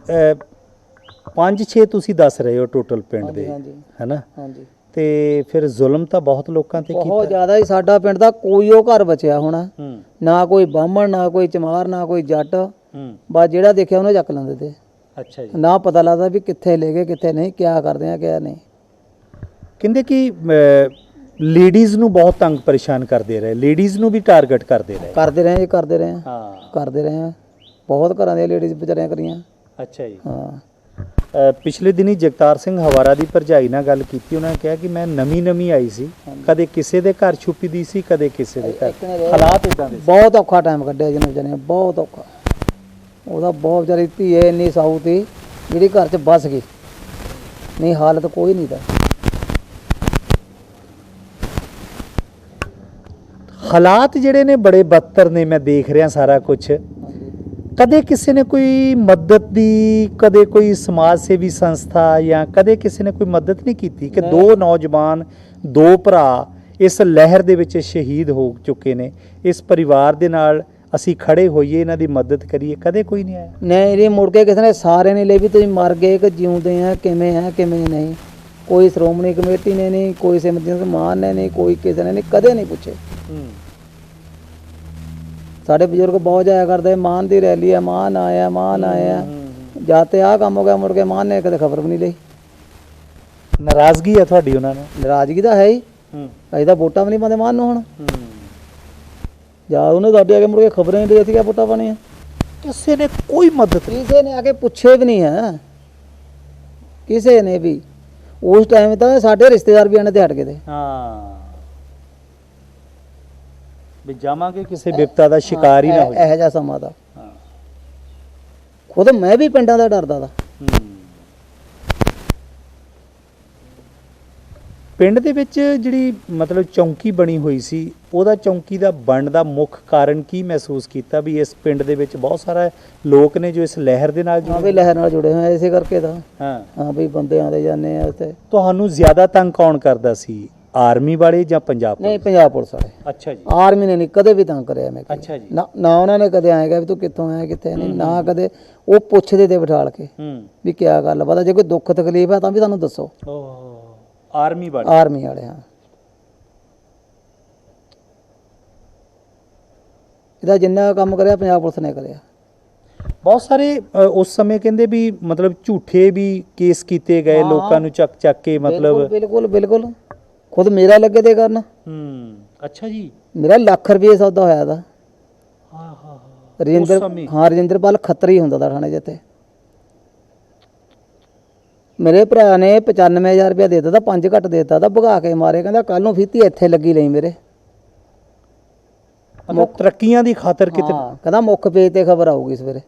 5-6 ਤੁਸੀਂ ਦੱਸ ਰਹੇ ਹੋ ਟੋਟਲ ਪਿੰਡ ਹਾਂਜੀ ਦੇ, ਹਾਂਜੀ ਹੈਨਾ? ਹਾਂਜੀ ਤੇ ਫਿਰ ਜ਼ੁਲਮ ਤਾਂ ਬਹੁਤ ਲੋਕਾਂ ਤੇ ਬਹੁਤ ਕੀਤਾ। ਜ਼ਿਆਦਾ ਹੀ। ਸਾਡਾ ਪਿੰਡ ਦਾ ਕੋਈ ਉਹ ਘਰ ਬਚਿਆ ਹੋਣਾ, ਹੂੰ ਨਾ ਕੋਈ ਬਾਹਮਣ, ਨਾ ਕੋਈ ਚਮਾਰ, ਨਾ ਕੋਈ ਜੱਟ, ਹੂੰ ਬਸ ਜਿਹੜਾ ਦੇਖਿਆ ਉਹਨੇ ਚੱਕ ਲੈਂਦੇ ਤੇ। ਅੱਛਾ ਜੀ। ਨਾ ਪਤਾ ਲੱਗਦਾ ਵੀ ਕਿੱਥੇ ਲੈ ਗਏ ਕਿੱਥੇ ਨਹੀਂ, ਕਿਆ ਕਰਦੇ ਆ ਕਿਆ ਨਹੀਂ। ਕਹਿੰਦੇ ਕਿ ਲੇਡੀਜ਼ ਨੂੰ ਬਹੁਤ ਤੰਗ ਪਰੇਸ਼ਾਨ ਕਰਦੇ ਰਹੇ, ਲੇਡੀਜ਼ ਨੂੰ ਵੀ ਟਾਰਗੇਟ ਕਰਦੇ ਰਹੇ। ਕਰਦੇ ਰਹੇ ਜੀ, ਕਰਦੇ ਰਹੇ, ਹਾਂ ਕਰਦੇ ਰਹੇ ਆ। ਬਹੁਤ ਘਰਾਂ ਦੀਆਂ ਲੇਡੀਜ਼ ਵਿਚਾਰੀਆਂ ਕਰੀਆਂ। ਅੱਛਾ ਜੀ। ਹਾਂ ਪਿਛਲੇ ਦਿਨੀ ਜਗਤਾਰ ਸਿੰਘ ਹਵਾਰਾ ਦੀ ਭਰਜਾਈ ਨਾਲ ਗੱਲ ਕੀਤੀ, ਉਹਨਾਂ ਨੇ ਕਿਹਾ ਕਿ ਮੈਂ ਨਵੀਂ ਆਈ ਸੀ, ਕਦੇ ਕਿਸੇ ਦੇ ਘਰ ਛੁਪੀ ਦੀ ਸੀ, ਕਦੇ ਕਿਸੇ ਦੇ ਘਰ। ਹਾਲਾਤ ਇਦਾਂ ਦੇ ਸੀ। ਬਹੁਤ ਔਖਾ ਟਾਈਮ ਕੱਢਿਆ ਜਿਹਨੇ ਵਿਚਾਰੇ ਨੇ, ਬਹੁਤ ਔਖਾ। ਉਹਦਾ ਬਹੁਤ ਵਿਚਾਰੀ ਧੀਏ ਇੰਨੀ ਸਾਊ ਤੀ ਜਿਹੜੀ ਘਰ 'ਚ ਵੱਸ ਗਈ, ਨਹੀਂ ਹਾਲਤ ਕੋਈ ਨਹੀਂ ਦਾ। ਹਾਲਾਤ ਜਿਹੜੇ ਨੇ ਬੜੇ ਬਦਤਰ ਨੇ, ਮੈਂ ਦੇਖ ਰਿਹਾ ਸਾਰਾ ਕੁਝ। ਕਦੇ ਕਿਸੇ ਨੇ ਕੋਈ ਮਦਦ ਦੀ, ਕਦੇ ਕੋਈ ਸਮਾਜ ਸੇਵੀ ਸੰਸਥਾ ਜਾਂ ਕਦੇ ਕਿਸੇ ਨੇ ਕੋਈ ਮਦਦ ਨਹੀਂ ਕੀਤੀ ਕਿ ਦੋ ਨੌਜਵਾਨ, ਦੋ ਭਰਾ ਇਸ ਲਹਿਰ ਦੇ ਵਿੱਚ ਸ਼ਹੀਦ ਹੋ ਚੁੱਕੇ ਨੇ, ਇਸ ਪਰਿਵਾਰ ਦੇ ਨਾਲ ਅਸੀਂ ਖੜੇ ਹੋਈਏ, ਇਹਨਾਂ ਦੀ ਮਦਦ ਕਰੀਏ? ਕਦੇ ਕੋਈ ਨਹੀਂ ਆਇਆ। ਨਹੀਂ ਇਹਦੀ ਮੁੜ ਕੇ ਕਿਸੇ ਨੇ ਸਾਰੇ ਨੇ ਲਈ ਵੀ ਤੁਸੀਂ ਮਰ ਗਏ ਕਿ ਜਿਉਂਦੇ ਆ, ਕਿਵੇਂ ਨਹੀਂ। ਕੋਈ ਸ਼੍ਰੋਮਣੀ ਕਮੇਟੀ ਨੇ ਨਹੀਂ, ਕੋਈ ਸਿਮਰਜੀਤ ਮਾਨ ਨੇ ਨਹੀਂ, ਕੋਈ ਕਿਸੇ ਨੇ ਨਹੀਂ, ਕਦੇ ਨਹੀਂ ਪੁੱਛੇ। ਸਾਡੇ ਬਜ਼ੁਰਗ ਬਹੁਤ ਜਾਇਆ ਕਰਦੇ, ਮਾਨ ਦੀ ਰੈਲੀ ਆ, ਮਾਨ ਆਇਆ ਜਾਤੇ ਆ ਕੰਮ ਹੋ ਗਿਆ, ਮੁੜ ਕੇ ਮਾਨ ਨੇ ਕਦੇ ਖਬਰ ਵੀ ਨਹੀਂ ਲਈ। ਨਾਰਾਜ਼ਗੀ ਹੈ ਤੁਹਾਡੀ ਉਹਨਾਂ ਨਾਲ? ਨਾਰਾਜ਼ਗੀ ਤਾਂ ਹੈ ਹੀ। ਅਸੀਂ ਤਾਂ ਵੋਟਾਂ ਵੀ ਨਹੀਂ ਪਾਉਂਦੇ ਮਾਨ ਨੂੰ ਹੁਣ। ਜਾਂ ਉਹਨੇ ਸਾਡੇ ਆ ਕੇ ਮੁੜ ਕੇ ਖਬਰਾਂ ਨਹੀਂ ਦੇ ਅਸੀਂ ਕਿਆ ਵੋਟਾਂ ਪਾਉਣੀਆਂ। ਕਿਸੇ ਨੇ ਕੋਈ ਮਦਦ ਨਹੀਂ। ਕਿਸੇ ਨੇ ਆ ਕੇ ਪੁੱਛੇ ਵੀ ਨਹੀਂ ਹੈ, ਕਿਸੇ ਨੇ ਵੀ। ਉਸ ਟਾਈਮ ਤਾਂ ਸਾਡੇ ਰਿਸ਼ਤੇਦਾਰ ਵੀ ਆਣੇ ਤੇ ਹਟ ਗਏ ਤੇ। ਹਾਂ ਵੀ ਜਾਵਾਂਗੇ ਕਿਸੇ ਵਿਪਤਾ ਦਾ ਸ਼ਿਕਾਰ ਹੀ ਨਾ ਹੋ ਜਾਏ। ਇਹੋ ਜਿਹਾ ਸਮਾਂ ਦਾ ਖੁਦ ਮੈਂ ਵੀ ਪਿੰਡਾਂ ਦਾ ਡਰਦਾ ਦਾ। ਪਿੰਡ ਦੇ ਵਿੱਚ ਜਿਹੜੀ ਮਤਲਬ ਚੌਂਕੀ ਬਣੀ ਹੋਈ ਸੀ, ਉਹਦਾ ਚੌਂਕੀ ਦਾ ਬਣਨ ਦਾ ਮੁੱਖ ਕਾਰਨ ਕੀ ਮਹਿਸੂਸ ਕੀਤਾ ਵੀ ਇਸ ਪਿੰਡ ਦੇ ਵਿੱਚ ਬਹੁਤ ਸਾਰਾ ਲੋਕ ਨੇ ਜੋ ਇਸ ਲਹਿਰ ਦੇ ਨਾਲ ਹਾਂ ਵੀ ਲਹਿਰ ਨਾਲ ਜੁੜੇ ਹੋਏ ਇਸੇ ਕਰਕੇ ਤਾਂ। ਹਾਂ ਵੀ ਬੰਦੇ ਆਉਂਦੇ ਜਾਂਦੇ ਆ ਉੱਥੇ। ਤੁਹਾਨੂੰ ਜ਼ਿਆਦਾ ਤੰਗ ਕੌਣ ਕਰਦਾ ਸੀ, ਆਰਮੀ ਵਾਲੇ ਜਾਂ ਪੰਜਾਬ ਨਹੀਂ ਪੁਲਿਸ? ਪੰਜਾਬ ਪੁਲਿਸ ਵਾਲੇ। ਅੱਛਾ ਜੀ। ਆਰਮੀ ਨੇ ਨਹੀਂ ਕਦੇ ਵੀ ਤੰਗ ਕਰਿਆ ਮੈਂ। ਅੱਛਾ ਜੀ। ਨਾ ਉਹਨਾਂ ਨੇ ਕਦੇ ਆਏਗਾ ਵੀ ਤੂੰ ਕਿੱਥੋਂ ਆਇਆ ਕਿੱਥੇ ਨਹੀਂ, ਨਾ ਕਦੇ। ਉਹ ਪੁੱਛਦੇ ਤੇ ਬਿਠਾਲ ਕੇ ਵੀ ਕਿਆ ਗੱਲ ਪਤਾ, ਜੇ ਕੋਈ ਦੁੱਖ ਤਕਲੀਫ ਹੈ ਤਾਂ ਵੀ ਤੁਹਾਨੂੰ ਦੱਸੋ। ਆਰਮੀ ਵਾਲੇ? ਆਰਮੀ ਵਾਲੇ ਹਾਂ। ਇਹਦਾ ਜਿੰਨਾ ਕੰਮ ਕਰਿਆ ਪੰਜਾਬ ਪੁਲਿਸ ਨੇ ਕਰਿਆ। ਬਹੁਤ ਸਾਰੇ ਉਸ ਸਮੇਂ ਕਹਿੰਦੇ ਵੀ ਮਤਲਬ ਝੂਠੇ ਵੀ ਕੇਸ ਕੀਤੇ ਗਏ, ਲੋਕਾਂ ਨੂੰ ਚੱਕ ਕੇ ਮਤਲਬ। ਬਿਲਕੁਲ ਖੁਦ ਮੇਰਾ ਲੱਗੇ ਤੇ ਕਰਨ। ਅੱਛਾ ਜੀ। ਮੇਰਾ ਲੱਖ ਰੁਪਏ ਸੌਦਾ ਹੋਇਆ ਦਾ। ਰਜਿੰਦਰਪਾਲ ਖੱਤਰੀ ਹੁੰਦਾ ਦਾ ਥਾਣੇ ਜਿੱਥੇ। ਮੇਰੇ ਭਰਾ ਨੇ 95,000 ਰੁਪਇਆ ਦੇ ਦਿੱਤਾ, 5 ਘੱਟ ਦੇ ਦਿੱਤਾ, ਭਗਾ ਕੇ ਮਾਰੇ। ਕਹਿੰਦਾ ਕੱਲ ਨੂੰ ਫੀਤੀ ਇੱਥੇ ਲੱਗੀ ਲਈ ਮੇਰੇ। ਤਰੱਕੀਆਂ ਦੀ ਖਾਤਰ ਕਿਤੇ। ਕਹਿੰਦਾ ਮੁੱਖ ਪੇਜ ਤੇ ਖਬਰ ਆਊਗੀ ਸਵੇਰੇ।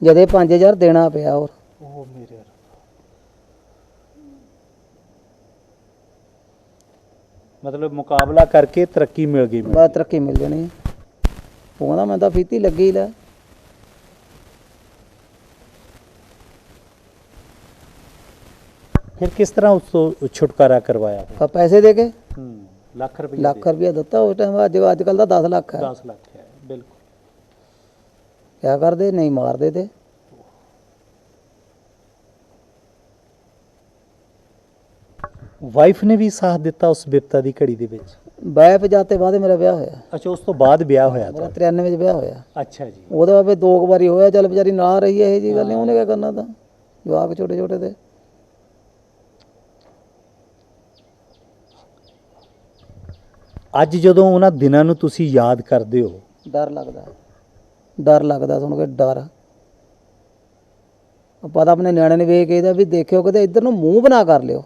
ਜਦੇ 5,000 ਦੇਣਾ ਪਿਆ। ਹੋਰ ਮੇਰੇ ਮਤਲਬ ਮੁਕਾਬਲਾ ਕਰਕੇ ਤਰੱਕੀ ਮਿਲ ਗਈ। ਬਸ ਤਰੱਕੀ ਮਿਲ ਜਾਣੀ। ਉਹ ਕਹਿੰਦਾ ਮੈਂ ਤਾਂ ਫੀਤੀ ਲੱਗੀ ਲੈ। ਫਿਰ ਕਿਸ ਤਰ੍ਹਾਂ ਉਸ ਤੋਂ ਛੁਟਕਾਰਾ ਕਰਵਾਇਆ? ਪੈਸੇ ਦੇ ਕੇ। ਲੱਖ ਰੁਪਇਆ ਦਿੱਤਾ ਉਸ ਟਾਈਮ। ਅੱਜ ਕੱਲ ਦਾ 10 ਲੱਖ ਹੈ। 10 ਲੱਖ ਹੈ ਬਿਲਕੁਲ। ਕਿਆ ਕਰਦੇ, ਨਹੀਂ ਮਾਰਦੇ ਤੇ। ਵਾਈਫ ਨੇ ਵੀ ਸਾਥ ਦਿੱਤਾ ਉਸ ਵਿਪਤਾ ਦੀ ਘੜੀ ਦੇ ਵਿੱਚ? ਵਾਈਫ ਜਾਤੇ ਬਾਅਦ ਮੇਰਾ ਵਿਆਹ ਹੋਇਆ। ਅੱਛਾ, ਉਸ ਤੋਂ ਬਾਅਦ ਵਿਆਹ ਹੋਇਆ ਮੇਰਾ 93 ਚ ਵਿਆਹ ਹੋਇਆ। ਅੱਛਾ ਜੀ। ਉਹਦੇ ਬਾਅਦ 2 ਵਾਰੀ ਹੋਇਆ। ਚੱਲ ਵਿਚਾਰੀ ਨਾ ਰਹੀ ਇਹ ਜੀ ਗੱਲ ਨਹੀਂ, ਉਹਨੇ ਕਿਆ ਕਰਨਾ ਤਾਂ। ਜਵਾਕ ਛੋਟੇ ਛੋਟੇ ਤੇ। ਅੱਜ ਜਦੋਂ ਉਹਨਾਂ ਦਿਨਾਂ ਨੂੰ ਤੁਸੀਂ ਯਾਦ ਕਰਦੇ ਹੋ, ਡਰ ਲੱਗਦਾ ਸੁਣ ਕੇ। ਡਰ ਆਪਾਂ ਤਾਂ ਆਪਣੇ ਨਿਆਣੇ ਨੇ ਵੇਖ ਕੇ ਇਹਦਾ ਵੀ ਦੇਖਿਓ ਕਿਤੇ ਇੱਧਰ ਨੂੰ ਮੂੰਹ ਬਣਾ ਕਰ ਲਿਓ।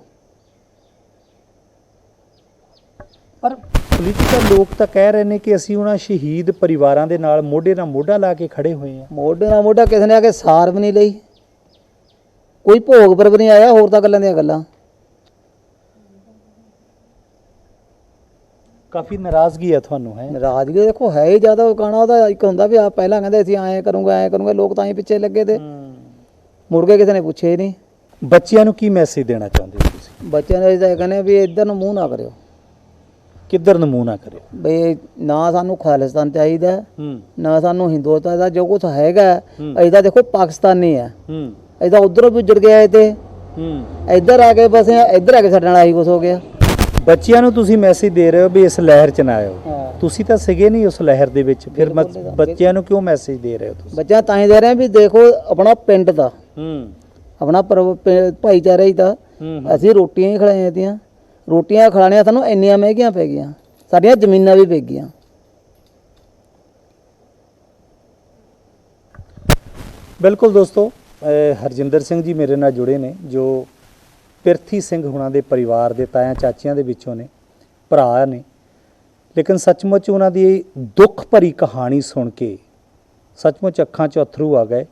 ਪਰ ਪੋਲੀਟੀਕਲ ਲੋਕ ਤਾਂ ਕਹਿ ਰਹੇ ਨੇ ਕਿ ਅਸੀਂ ਉਹਨਾਂ ਸ਼ਹੀਦ ਪਰਿਵਾਰਾਂ ਦੇ ਨਾਲ ਮੋਢੇ ਨਾਲ ਮੋਢਾ ਲਾ ਕੇ ਖੜੇ ਹੋਏ ਹਾਂ। ਮੋਢੇ ਨਾਲ ਮੋਢਾ ਕਿਸੇ ਨੇ ਆ ਕੇ ਸਾਰ ਵੀ ਨਹੀਂ ਲਈ, ਕੋਈ ਭੋਗ ਪਰ ਵੀ ਨਹੀਂ ਆਇਆ। ਹੋਰ ਤਾਂ ਗੱਲਾਂ ਦੀਆਂ ਗੱਲਾਂ। ਕਾਫੀ ਨਾਰਾਜ਼ਗੀ ਹੈ ਤੁਹਾਨੂੰ? ਹੈ ਨਾਰਾਜ਼ਗੀ ਦੇਖੋ ਹੈ ਹੀ ਜ਼ਿਆਦਾ। ਗਾਣਾ ਉਹਦਾ ਇੱਕ ਹੁੰਦਾ ਵੀ ਆ ਪਹਿਲਾਂ ਕਹਿੰਦੇ ਅਸੀਂ ਐਂ ਕਰੂੰਗੇ, ਲੋਕ ਤਾਂ ਹੀ ਪਿੱਛੇ ਲੱਗੇ ਤੇ ਮੁੜ ਕੇ ਕਿਸੇ ਨੇ ਪੁੱਛੇ ਹੀ ਨਹੀਂ। ਬੱਚਿਆਂ ਨੂੰ ਕੀ ਮੈਸੇਜ ਦੇਣਾ ਚਾਹੁੰਦੇ ਹੋ ਤੁਸੀਂ? ਬੱਚਿਆਂ ਨੂੰ ਇਹ ਕਹਿੰਦੇ ਵੀ ਇੱਧਰ ਨੂੰ ਮੂੰਹ ਨਾ ਕਰਿਓ। ਕਿੱਧਰ ਨੂੰ ਮੂੰਹ ਨਾ ਕਰਿਓ? ਬਈ ਨਾ ਸਾਨੂੰ ਖਾਲਿਸਤਾਨ ਚਾਹੀਦਾ, ਨਾ ਸਾਨੂੰ ਹਿੰਦੁਸਤਾਨ ਦਾ ਜੋ ਕੁਝ ਹੈਗਾ। ਅਸੀਂ ਤਾਂ ਦੇਖੋ ਪਾਕਿਸਤਾਨੀ ਆ, ਐਦਾਂ ਉਧਰੋਂ ਵੀ ਉੱਜੜ ਗਿਆ ਤੇ ਇੱਧਰ ਆ ਕੇ ਬਸ ਇੱਧਰ ਆ ਕੇ ਸਾਡੇ ਨਾਲ ਆਹੀ ਕੁਛ ਹੋ ਗਿਆ। ਬੱਚਿਆਂ ਨੂੰ ਤੁਸੀਂ ਮੈਸੇਜ ਦੇ ਰਹੇ ਹੋ ਵੀ ਇਸ ਲਹਿਰ ਚ ਨਾ ਆਇਓ, ਤੁਸੀਂ ਤਾਂ ਸੀਗੇ ਨਹੀਂ ਉਸ ਲਹਿਰ ਦੇ ਵਿੱਚ, ਫਿਰ ਬੱਚਿਆਂ ਨੂੰ ਕਿਉਂ ਮੈਸੇਜ ਦੇ ਰਹੇ ਹੋ ਤੁਸੀਂ? ਬੱਚਿਆਂ ਤਾਂ ਹੀ ਦੇ ਰਹੇ ਵੀ ਦੇਖੋ ਆਪਣਾ ਪਿੰਡ ਦਾ ਆਪਣਾ ਭਾਈਚਾਰਾ ਹੀ ਤਾਂ ਅਸੀਂ ਰੋਟੀਆਂ ਹੀ ਖਿਲਾਈਆਂ ਤੀਆਂ, ਰੋਟੀਆਂ ਖਿਲਾਣੀਆਂ ਸਾਨੂੰ ਇੰਨੀਆਂ ਮਹਿੰਗੀਆਂ ਪੈ ਗਈਆਂ, ਸਾਡੀਆਂ ਜ਼ਮੀਨਾਂ ਵੀ ਵਿਕ ਗਈਆਂ। ਬਿਲਕੁਲ ਦੋਸਤੋ, ਹਰਜਿੰਦਰ ਸਿੰਘ ਜੀ ਮੇਰੇ ਨਾਲ ਜੁੜੇ ਨੇ, ਜੋ ਪਿਰਥੀ ਸਿੰਘ ਹੁਣਾਂ ਦੇ ਪਰਿਵਾਰ ਦੇ ਤਾਇਆਂ ਚਾਚਿਆਂ ਦੇ ਵਿੱਚੋਂ ਨੇ, ਭਰਾ ਨੇ। ਲੇਕਿਨ ਸੱਚਮੁੱਚ ਉਹਨਾਂ ਦੀ ਦੁੱਖ ਭਰੀ ਕਹਾਣੀ ਸੁਣ ਕੇ ਸੱਚਮੁੱਚ ਅੱਖਾਂ 'ਚ ਅਥਰੂ ਆ ਗਏ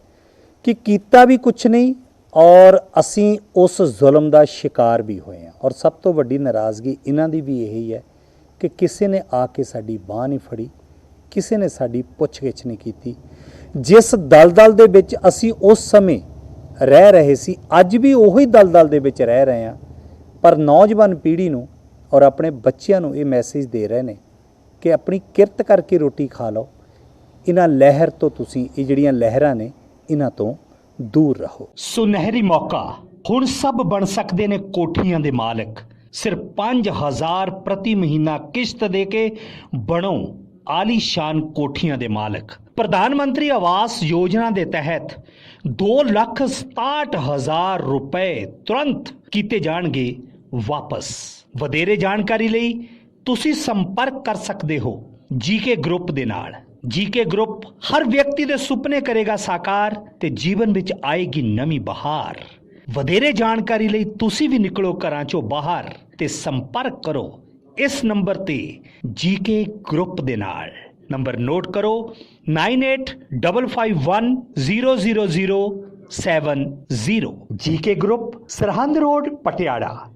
ਕਿ ਕੀਤਾ ਵੀ ਕੁਛ ਨਹੀਂ ਔਰ ਅਸੀਂ ਉਸ ਜ਼ੁਲਮ ਦਾ ਸ਼ਿਕਾਰ ਵੀ ਹੋਏ ਹਾਂ। ਔਰ ਸਭ ਤੋਂ ਵੱਡੀ ਨਾਰਾਜ਼ਗੀ ਇਹਨਾਂ ਦੀ ਵੀ ਇਹੀ ਹੈ ਕਿ ਕਿਸੇ ਨੇ ਆ ਕੇ ਸਾਡੀ ਬਾਂਹ ਨਹੀਂ ਫੜੀ, ਕਿਸੇ ਨੇ ਸਾਡੀ ਪੁੱਛ-ਗਿੱਛ ਨਹੀਂ ਕੀਤੀ। ਜਿਸ ਦਲਦਲ ਦੇ ਵਿੱਚ ਅਸੀਂ ਉਸ ਸਮੇਂ ਰਹਿ ਰਹੇ ਸੀ, ਅੱਜ ਵੀ ਉਹੀ ਦਲਦਲ ਦੇ ਵਿੱਚ ਰਹਿ ਰਹੇ ਹਾਂ, ਪਰ ਨੌਜਵਾਨ ਪੀੜ੍ਹੀ ਨੂੰ ਔਰ ਆਪਣੇ ਬੱਚਿਆਂ ਨੂੰ ਇਹ ਮੈਸੇਜ ਦੇ ਰਹੇ ਨੇ ਕਿ ਆਪਣੀ ਕਿਰਤ ਕਰਕੇ ਰੋਟੀ ਖਾ ਲਓ। ਇਹਨਾਂ ਲਹਿਰ ਤੋਂ ਤੁਸੀਂ, ਇਹ ਜਿਹੜੀਆਂ ਲਹਿਰਾਂ ਨੇ, ਇਹਨਾਂ ਤੋਂ ਦੂਰ ਰਹੋ। ਸੁਨਹਿਰੀ ਮੌਕਾ, ਹੁਣ ਸਭ ਬਣ ਸਕਦੇ ਨੇ ਕੋਠੀਆਂ ਦੇ ਮਾਲਕ। ਸਿਰਫ 5000 ਪ੍ਰਤੀ ਮਹੀਨਾ ਕਿਸ਼ਤ ਦੇ ਕੇ ਬਣੋ ਆਲੀਸ਼ਾਨ ਕੋਠੀਆਂ ਦੇ ਮਾਲਕ। ਪ੍ਰਧਾਨ ਮੰਤਰੀ ਆਵਾਸ ਯੋਜਨਾ ਦੇ ਤਹਿਤ 2,67,000 ਰੁਪਏ ਤੁਰੰਤ ਕੀਤੇ ਜਾਣਗੇ ਵਾਪਸ। ਵਧੇਰੇ ਜਾਣਕਾਰੀ ਲਈ ਤੁਸੀਂ ਸੰਪਰਕ ਕਰ ਸਕਦੇ ਹੋ ਜੀਕੇ ਗਰੁੱਪ ਦੇ ਨਾਲ। ਜੀਕੇ ਗਰੁੱਪ ਹਰ ਵਿਅਕਤੀ ਦੇ ਸੁਪਨੇ ਕਰੇਗਾ ਸਾਕਾਰ ਤੇ ਜੀਵਨ ਵਿੱਚ ਆਏਗੀ ਨਵੀਂ ਬਹਾਰ। ਵਧੇਰੇ ਜਾਣਕਾਰੀ ਲਈ ਤੁਸੀਂ ਵੀ ਨਿਕਲੋ ਘਰਾਂ ਚੋਂ ਬਾਹਰ ਤੇ ਸੰਪਰਕ ਕਰੋ ਇਸ ਨੰਬਰ ਤੇ ਜੀਕੇ ਗਰੁੱਪ ਦੇ ਨਾਲ। ਨੰਬਰ ਨੋਟ ਕਰੋ 9855100070। GK group, Sirhind road, Patiala.